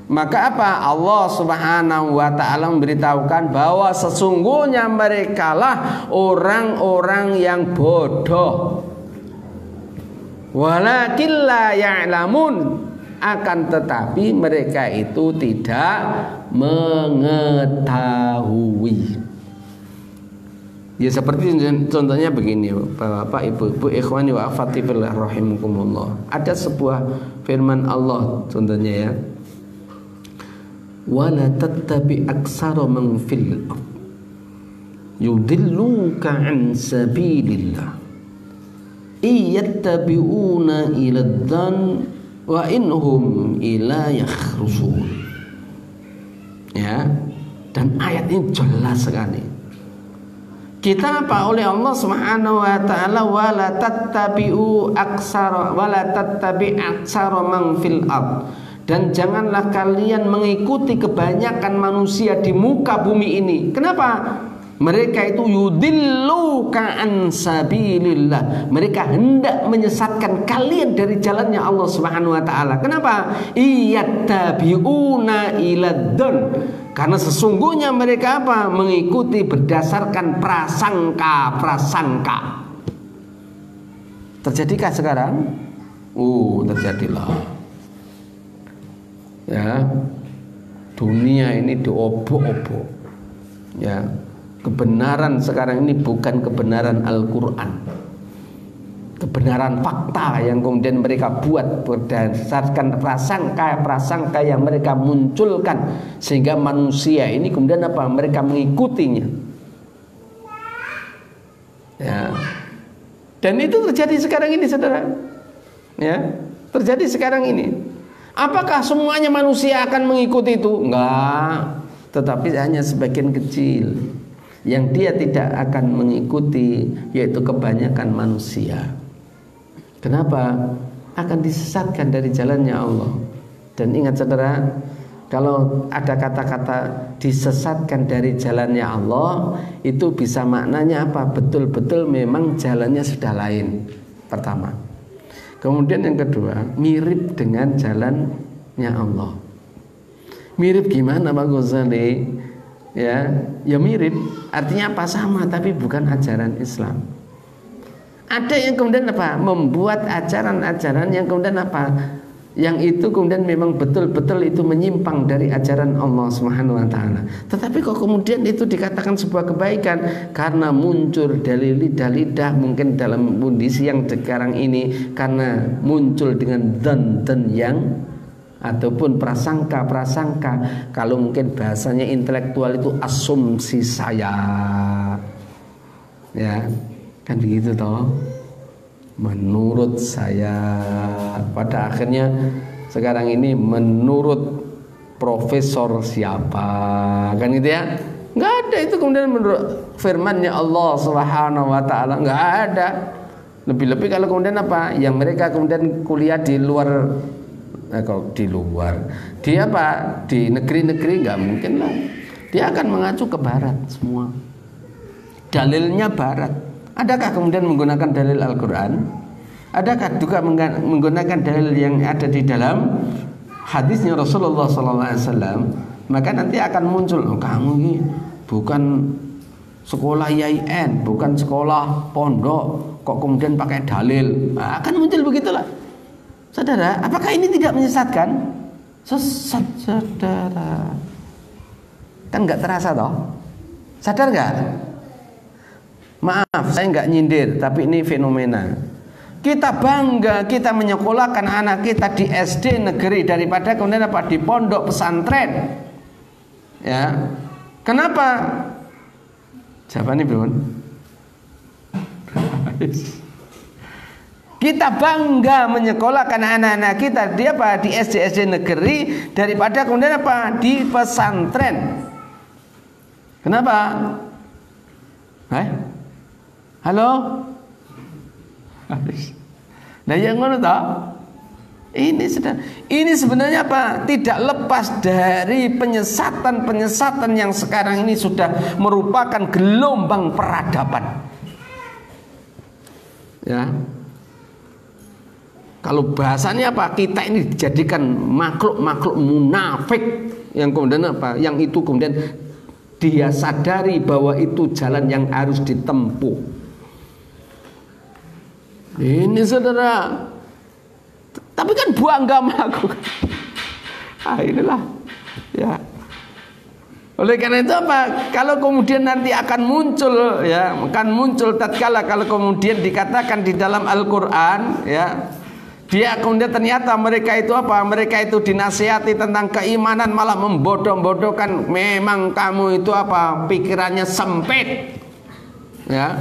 Maka apa? Allah Subhanahu Wa Taala memberitahukan bahwa sesungguhnya merekalah orang-orang yang bodoh. Walakin la ya'lamun, akan tetapi mereka itu tidak mengetahui. Ya seperti contohnya begini, Bapak Ibu ikhwani wa akhwati fillah rahimakumullah. Ada sebuah firman Allah contohnya, ya. Wala tattabi aksara man fil ard yudilluka an sabilillah iyattabi'una ila dhan wa inhum ila yakhrusun. Ya, dan ayat ini jelas sekali. Kita apa oleh Allah Subhanahu Wa Taala, wala tattabi'u aksara wala tattabi' aksara man fil ard, dan janganlah kalian mengikuti kebanyakan manusia di muka bumi ini. Kenapa? Mereka itu yudilluka an sabilillah, mereka hendak menyesatkan kalian dari jalannya Allah Subhanahu Wa Taala. Kenapa? Iyattabi'una iladun, karena sesungguhnya mereka apa? Mengikuti berdasarkan prasangka. Terjadikah sekarang? Terjadilah. Ya, dunia ini diobok-obok. Ya, kebenaran sekarang ini bukan kebenaran Al-Quran, kebenaran fakta yang kemudian mereka buat berdasarkan prasangka yang mereka munculkan, sehingga manusia ini kemudian apa? Mereka mengikutinya. Ya, dan itu terjadi sekarang ini, saudara. Ya, terjadi sekarang ini. Apakah semuanya manusia akan mengikuti itu? Enggak, tetapi hanya sebagian kecil yang dia tidak akan mengikuti, yaitu kebanyakan manusia. Kenapa? Akan disesatkan dari jalannya Allah. Dan ingat saudara, kalau ada kata-kata disesatkan dari jalannya Allah, itu bisa maknanya apa? Betul-betul memang jalannya sudah lain. Pertama. Kemudian yang kedua, mirip dengan jalannya Allah. Mirip gimana Pak Ghazali? Ya mirip, artinya apa? Sama, tapi bukan ajaran Islam. Ada yang kemudian apa? Membuat ajaran-ajaran yang kemudian apa? Yang itu kemudian memang betul-betul itu menyimpang dari ajaran Allah Subhanahu Wa Taala. Tetapi kok kemudian itu dikatakan sebuah kebaikan karena muncul dari lidah-lidah, mungkin dalam kondisi yang sekarang ini karena muncul dengan dzan yang ataupun prasangka-prasangka, kalau mungkin bahasanya intelektual itu asumsi saya, ya kan begitu toh. Menurut saya, pada akhirnya sekarang ini menurut profesor siapa, kan gitu ya. Nggak ada itu kemudian menurut firman-Nya Allah Subhanahu wa taala, nggak ada. Lebih-lebih kalau kemudian apa? Yang mereka kemudian kuliah di luar, kalau di luar, dia apa? Di negeri-negeri nggak mungkin lah. Dia akan mengacu ke barat semua. Dalilnya barat. Adakah kemudian menggunakan dalil Al-Quran? Adakah juga menggunakan dalil yang ada di dalam hadisnya Rasulullah SAW? Maka nanti akan muncul, oh, kamu ini bukan sekolah IAIN, bukan sekolah pondok, kok kemudian pakai dalil. Nah, akan muncul begitulah. Saudara, apakah ini tidak menyesatkan? Sesat, saudara. Kan nggak terasa toh? Sadar nggak? Maaf, saya nggak nyindir, tapi ini fenomena. Kita bangga kita menyekolahkan anak kita di SD negeri daripada kemudian apa di pondok pesantren. Ya, kenapa? Jawabannya belum. Kita bangga menyekolahkan anak-anak kita di apa di SD negeri daripada kemudian apa di pesantren. Kenapa? Halo? Nah yang ngono toh? Ini sebenarnya apa? Tidak lepas dari penyesatan yang sekarang ini sudah merupakan gelombang peradaban. Ya. Kalau bahasanya apa? Kita ini dijadikan makhluk-makhluk munafik yang kemudian apa? Yang itu kemudian dia sadari bahwa itu jalan yang harus ditempuh. Ini saudara. Tapi kan bangga aku. Inilah. Ya. Oleh karena itu apa? Kalau kemudian nanti akan muncul, ya, akan muncul tatkala kalau kemudian dikatakan di dalam Al-Quran, ya, dia kemudian ternyata mereka itu apa? Mereka itu dinasihati tentang keimanan malah membodoh-bodohkan. Memang kamu itu apa? Pikirannya sempit. Ya,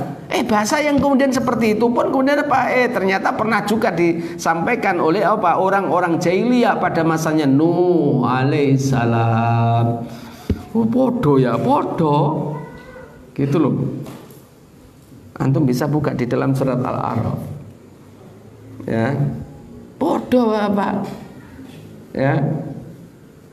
bahasa yang kemudian seperti itu pun kemudian apa? Ternyata pernah juga disampaikan oleh apa? Orang-orang jahiliyah pada masanya Nuh alaihissalam. Oh, bodoh ya, bodoh. Gitu loh. Antum bisa buka di dalam surat Al-A'raf. Ya. Bodoh apa? Ya.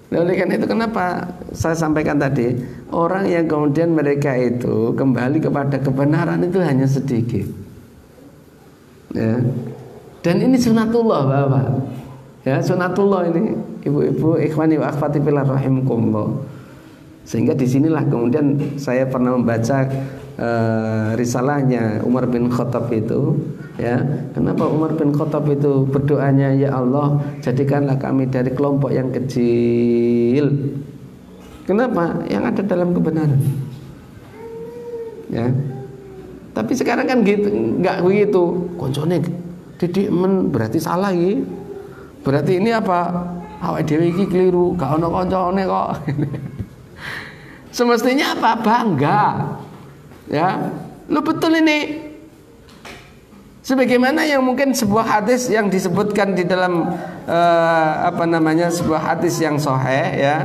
Oleh karena itu kenapa saya sampaikan tadi, orang yang kemudian mereka itu kembali kepada kebenaran itu hanya sedikit. Ya. Dan ini sunatullah, Bapak. Ya, sunatullah ini, ibu-ibu, ikhwani wa akhwati fillah rahimakumullah. Sehingga disinilah kemudian saya pernah membaca risalahnya Umar bin Khattab itu, ya. Kenapa Umar bin Khattab itu berdoanya, ya Allah, jadikanlah kami dari kelompok yang kecil. Kenapa? Yang ada dalam kebenaran. Ya. Tapi sekarang kan gitu, enggak begitu. Koncone didik men berarti salah iki. Berarti ini apa? Awake dhewe iki keliru, gak ono koncone kok. Semestinya apa? Bangga. Ya, lu betul ini. Sebagaimana yang mungkin sebuah hadis yang disebutkan di dalam sebuah hadis yang sahih, ya.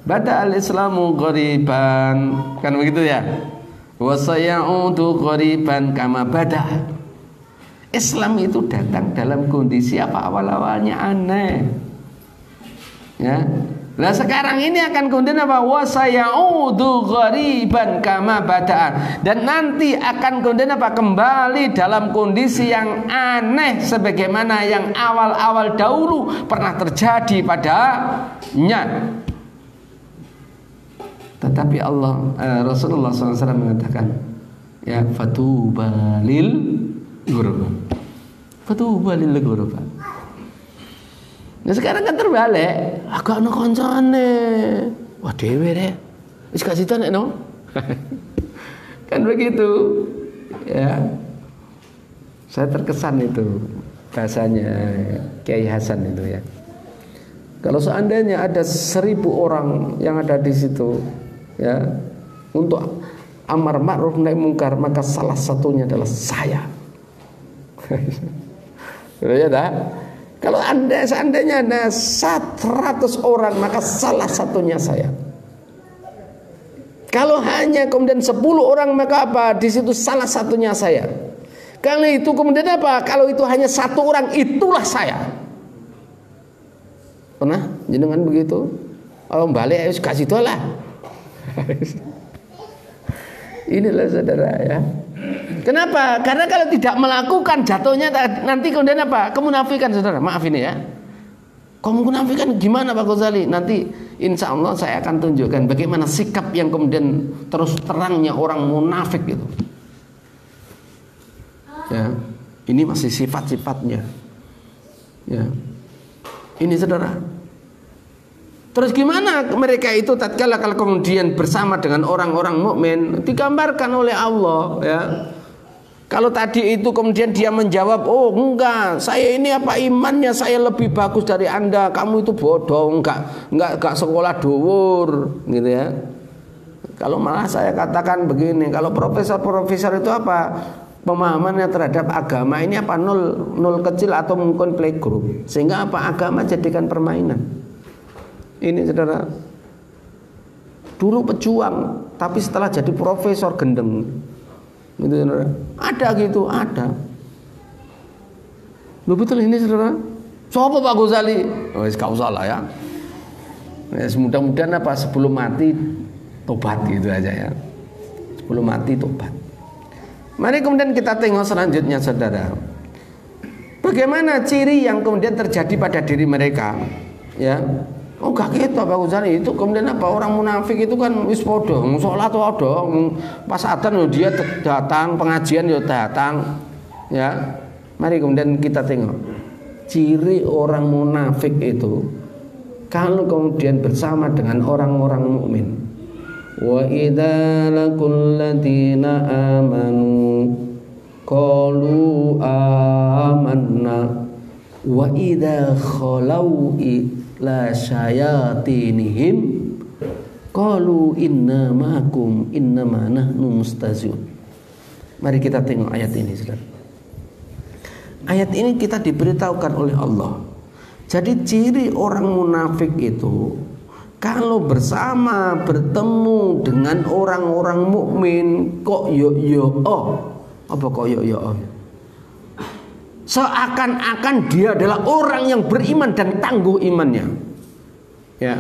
Bada al-Islamu ghariban, kan begitu ya. Wa sayaudu ghariban kama bada. Islam itu datang dalam kondisi apa? Awal-awalnya aneh. Ya. Nah sekarang ini akan kemudian apa? Wa sayaudu ghariban kama bada'an. Dan nanti akan kemudian apa? Kembali dalam kondisi yang aneh sebagaimana yang awal-awal dahulu pernah terjadi padanya. Tetapi Rasulullah SAW mengatakan, ya, fatuba lil ghuraba. Fatuba lil ghuraba. Nah sekarang kan terbalik, agak ono koncone. Wah dhewe deh. Wis gak sida nek no. Kan begitu. Ya. Saya terkesan itu bahasanya Kiai Hasan itu ya. Kalau seandainya ada 1000 orang yang ada di situ, ya, untuk amar ma'ruf nahi mungkar, maka salah satunya adalah saya. Ya dah. Kalau seandainya ada 100 orang, maka salah satunya saya. Kalau hanya kemudian 10 orang, maka apa? Di situ salah satunya saya. Kalau itu kemudian apa? Kalau itu hanya 1 orang, itulah saya. Pernah jenengan begitu? Oh, balik harus kasih lah. Inilah saudara ya. Kenapa? Karena kalau tidak melakukan jatuhnya nanti kemudian apa? Kemunafikan saudara. Maaf ini ya. Kamu munafikan gimana Pak Ghazali? Nanti insya Allah saya akan tunjukkan bagaimana sikap yang kemudian terus terangnya orang munafik itu. Ya, ini masih sifat-sifatnya. Ya. Ini saudara. Terus gimana mereka itu tatkala kalau kemudian bersama dengan orang-orang mukmin digambarkan oleh Allah ya. Kalau tadi itu kemudian dia menjawab, oh enggak, saya ini apa imannya saya lebih bagus dari Anda, kamu itu bodoh, enggak sekolah dhuwur gitu ya. Kalau malah saya katakan begini, kalau profesor-profesor itu apa? Pemahamannya terhadap agama ini apa nol kecil atau mungkin playgroup, sehingga apa agama jadikan permainan. Ini saudara, dulu pejuang tapi setelah jadi profesor gendeng gitu saudara. Ada gitu, ada. Loh betul ini saudara. Siapa Pak Ghazali? Oh, gak usah lah ya. Mudah-mudahan apa sebelum mati tobat gitu aja ya. Sebelum mati tobat. Mari kemudian kita tengok selanjutnya saudara. Bagaimana ciri yang kemudian terjadi pada diri mereka? Ya. Oh gak gitu Pak Ghazali. Itu kemudian apa? Orang munafik itu kan wis podo, sholat podo, pas adzan dia datang, pengajian dia datang. Ya. Mari kemudian kita tengok ciri orang munafik itu kalau kemudian bersama dengan orang-orang mukmin. Wa idza laqul ladina amanu qalu amanna wa idza khalau la syayatinihim qalu inna ma'akum innama nahnu mustahzi'un. Mari kita tengok ayat ini saudara. Ayat ini kita diberitahukan oleh Allah. Jadi ciri orang munafik itu kalau bersama bertemu dengan orang-orang mukmin kok apa kok seakan-akan dia adalah orang yang beriman dan tangguh imannya. Ya.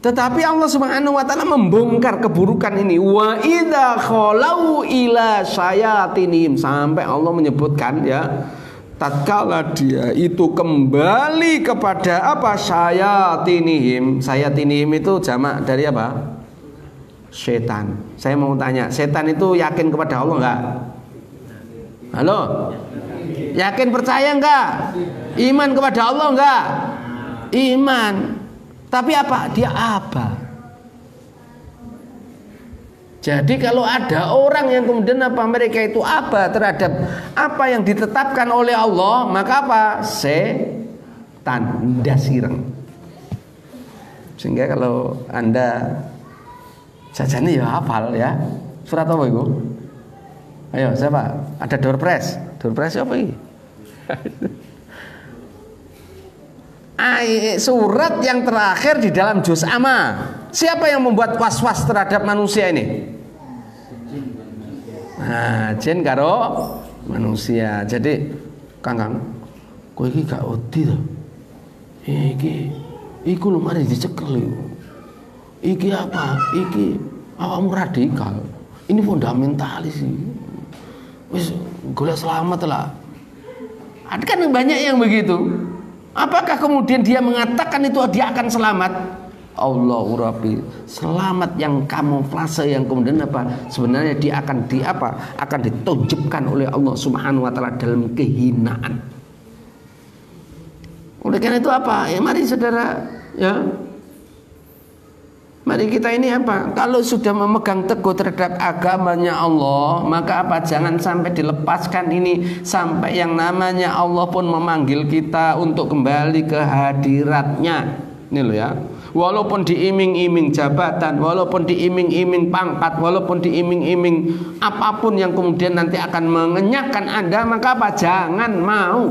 Tetapi Allah Subhanahu wa taala membongkar keburukan ini. Wa idza khalau ila syayatinihim, sampai Allah menyebutkan ya, tatkala dia itu kembali kepada apa? Syayatinihim. Syayatinihim itu jamak dari apa? Setan. Saya mau tanya, setan itu yakin kepada Allah enggak? Halo? Yakin percaya enggak? Iman kepada Allah enggak? Iman. Tapi apa? Dia apa? Jadi kalau ada orang yang kemudian apa? Mereka itu apa terhadap apa yang ditetapkan oleh Allah, maka apa? Setan, dasireng. Sehingga kalau Anda sajane ya hafal ya. Surat apa itu? Ayo siapa? Ada door prize. Door prize apa ini? Surat yang terakhir di dalam juz amma. Siapa yang membuat was-was terhadap manusia ini? Nah, jin karo manusia. Jadi Kang, kowe iki gak wedi to? Iku lho mari dicekel iku. Iki apa? Iki awakmu radikal. Ini fundamentalis iki. Wis golek selamat lah. Ada kan banyak yang begitu. Apakah kemudian dia mengatakan itu dia akan selamat? Allahu Rabbi, selamat yang kamuflase yang kemudian apa? Sebenarnya dia akan akan ditunjukkan oleh Allah Subhanahu wa taala dalam kehinaan. Oleh karena itu apa? Ya mari saudara, ya. Mari kita ini apa? Kalau sudah memegang teguh terhadap agamanya Allah, maka apa? Jangan sampai dilepaskan ini sampai yang namanya Allah pun memanggil kita untuk kembali ke hadiratnya. Ini loh ya. Walaupun diiming-iming jabatan, walaupun diiming-iming pangkat, walaupun diiming-iming apapun yang kemudian nanti akan mengenyahkan Anda, maka apa? Jangan mau.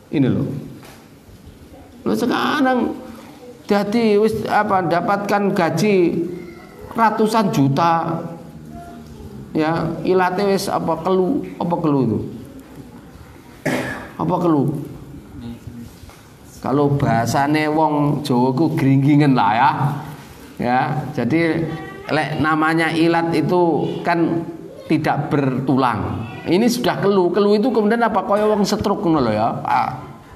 Ini loh. Loh sekarang jadi dapatkan gaji ratusan juta, ya ilate wis kelu itu, kelu. Kalau bahasane wong Jawa ku gringgingen lah ya. Ya, jadi namanya ilat itu kan tidak bertulang. Ini sudah kelu itu kemudian apa kaya wong setruk ngono lho ya.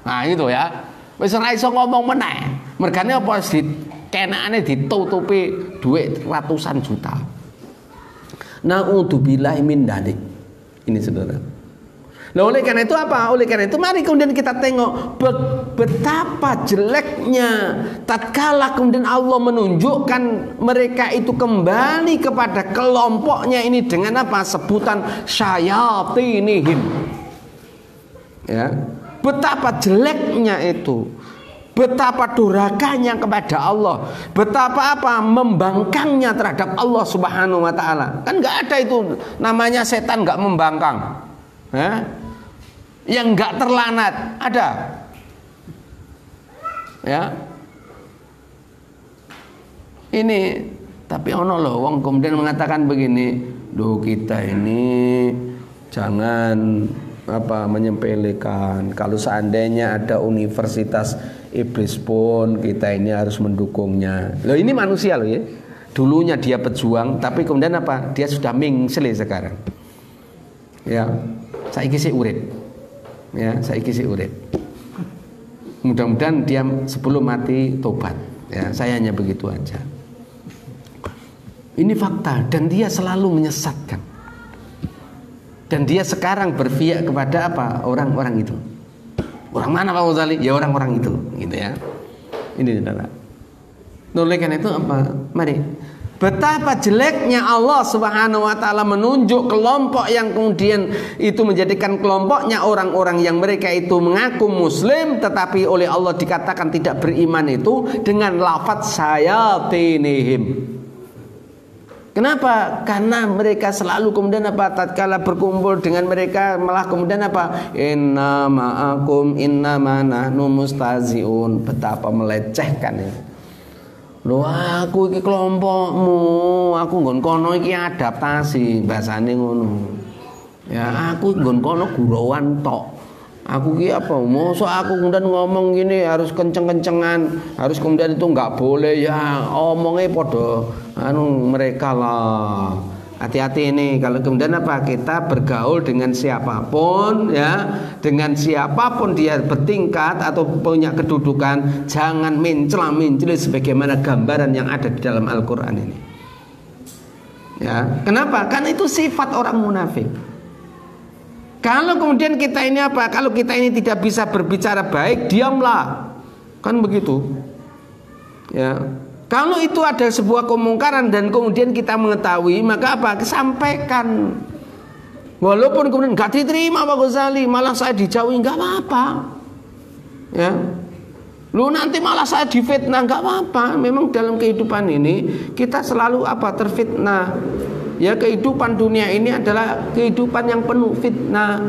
Nah itu ya. Wis ora iso ngomong meneh. Mergane apa kenakane ditutupi duit ratusan juta. Na'udzubillahi min dzalik. Ini saudara. Nah oleh karena itu apa? Oleh karena itu mari kemudian kita tengok betapa jeleknya tatkala kemudian Allah menunjukkan mereka itu kembali kepada kelompoknya ini dengan apa? Sebutan syayatinihim. Ya. Betapa jeleknya itu, betapa durakanya kepada Allah, betapa apa membangkangnya terhadap Allah Subhanahu wa taala. Kan enggak ada itu namanya setan enggak membangkang. Yang enggak terlanat ada. Ya. Ini tapi ono loh wong kemudian mengatakan begini, "Duh kita ini jangan menyepelekan. Kalau seandainya ada universitas iblis pun kita ini harus mendukungnya." Loh ini manusia loh ya. Dulunya dia pejuang, tapi kemudian apa? Dia sudah mingsele sekarang. Ya, saiki sik urip. Ya, saiki sik urip. Mudah-mudahan dia sebelum mati tobat. Ya, saya hanya begitu aja. Ini fakta dan dia selalu menyesatkan. Dan dia sekarang berpihak kepada apa? Orang-orang itu. Orang mana Pak Ghazali? Ya orang-orang itu, gitu ya. Ini saudara. Oleh karena itu apa? Mari. Betapa jeleknya Allah Subhanahu wa taala menunjuk kelompok yang kemudian itu menjadikan kelompoknya orang-orang yang mereka itu mengaku muslim tetapi oleh Allah dikatakan tidak beriman itu dengan lafaz syayatinihim. Kenapa? Karena mereka selalu kemudian apa? Tatkala berkumpul dengan mereka malah kemudian apa? Inna ma'akum inna ma nahnu mustaziun. Betapa melecehkan ini. Loh aku iki kelompokmu, aku nggon kono iki adaptasi, bahasane ngono. Ya aku nggon kono gurauan tok. Aku ki apa? Mosok aku kemudian ngomong gini harus kenceng-kencengan, harus kemudian itu enggak boleh ya. Omongnya podo mereka lah. Hati-hati ini kalau kemudian apa kita bergaul dengan siapapun ya, dengan siapapun dia bertingkat atau punya kedudukan, jangan mencela-mencela sebagaimana gambaran yang ada di dalam Al-Qur'an ini. Ya, kenapa? Karena itu sifat orang munafik. Kalau kemudian kita ini apa? Kalau kita ini tidak bisa berbicara baik, diamlah. Kan begitu. Ya. Kalau itu ada sebuah kemungkaran dan kemudian kita mengetahui, maka apa? Sampaikan. Walaupun kemudian enggak diterima Pak Ghazali, malah saya dijauhi, enggak apa-apa. Ya. Lu nanti malah saya difitnah, enggak apa-apa. Memang dalam kehidupan ini kita selalu apa? Terfitnah. Ya kehidupan dunia ini adalah kehidupan yang penuh fitnah.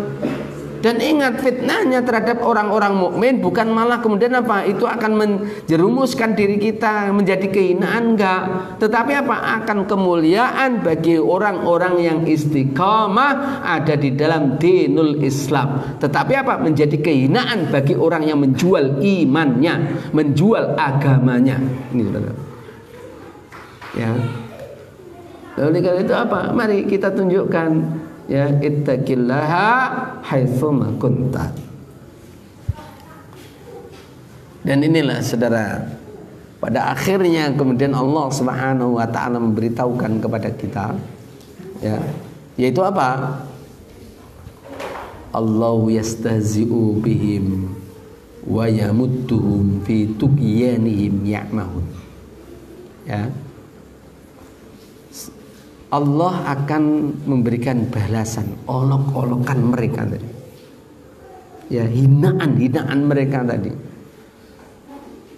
Dan ingat fitnahnya terhadap orang-orang mukmin bukan malah kemudian apa? Itu akan menjerumuskan diri kita menjadi kehinaan enggak, tetapi apa? Akan kemuliaan bagi orang-orang yang istiqamah ada di dalam dinul Islam. Tetapi apa? Menjadi kehinaan bagi orang yang menjual imannya, menjual agamanya. Ini saudara. Ya. Lalu kalau itu apa? Mari kita tunjukkan ya ittaqillaha haitsuma kunta. Dan inilah saudara, pada akhirnya kemudian Allah Subhanahu wa taala memberitahukan kepada kita ya, yaitu apa? Allahu yastahzi'u bihim wa yamudduhum fi tughyanihim ya'mahun. ya, Allah akan memberikan balasan olok-olokan mereka tadi. Ya, hinaan mereka tadi.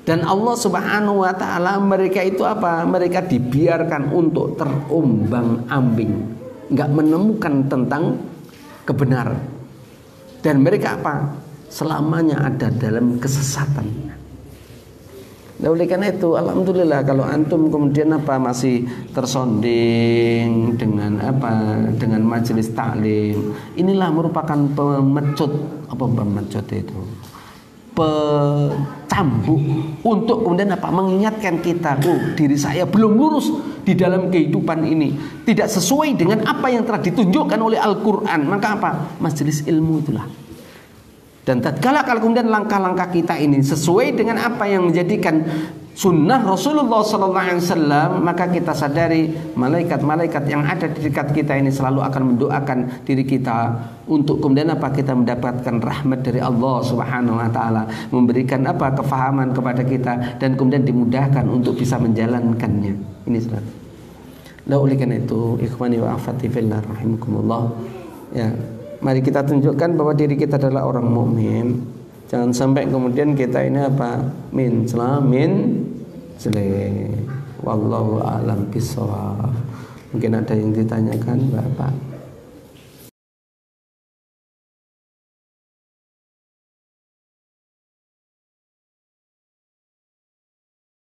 Dan Allah Subhanahu wa taala, mereka itu apa? Mereka dibiarkan untuk terombang-ambing, enggak menemukan tentang kebenaran. Dan mereka apa? Selamanya ada dalam kesesatan. Nah, oleh karena itu, alhamdulillah kalau antum kemudian apa masih tersonding dengan apa, dengan majelis taklim, inilah merupakan pemecut itu, pecambuk untuk kemudian apa, mengingatkan kita, diri saya belum lurus di dalam kehidupan ini, tidak sesuai dengan apa yang telah ditunjukkan oleh Al-Quran. Maka apa? Majelis ilmu itulah. Dan tatkala kalau kemudian langkah-langkah kita ini sesuai dengan apa yang menjadikan sunnah Rasulullah SAW, maka kita sadari malaikat-malaikat yang ada di dekat kita ini selalu akan mendoakan diri kita untuk kemudian apa, kita mendapatkan rahmat dari Allah Subhanahu wa taala, memberikan apa, kefahaman kepada kita, dan kemudian dimudahkan untuk bisa menjalankannya. Ini saudara. Lah oleh karena itu, ikhwani wa akhwati fillah rahimakumullah, ya, mari kita tunjukkan bahwa diri kita adalah orang mukmin. Jangan sampai kemudian kita ini apa, min wallahu a'lam bishawab. Mungkin ada yang ditanyakan Bapak.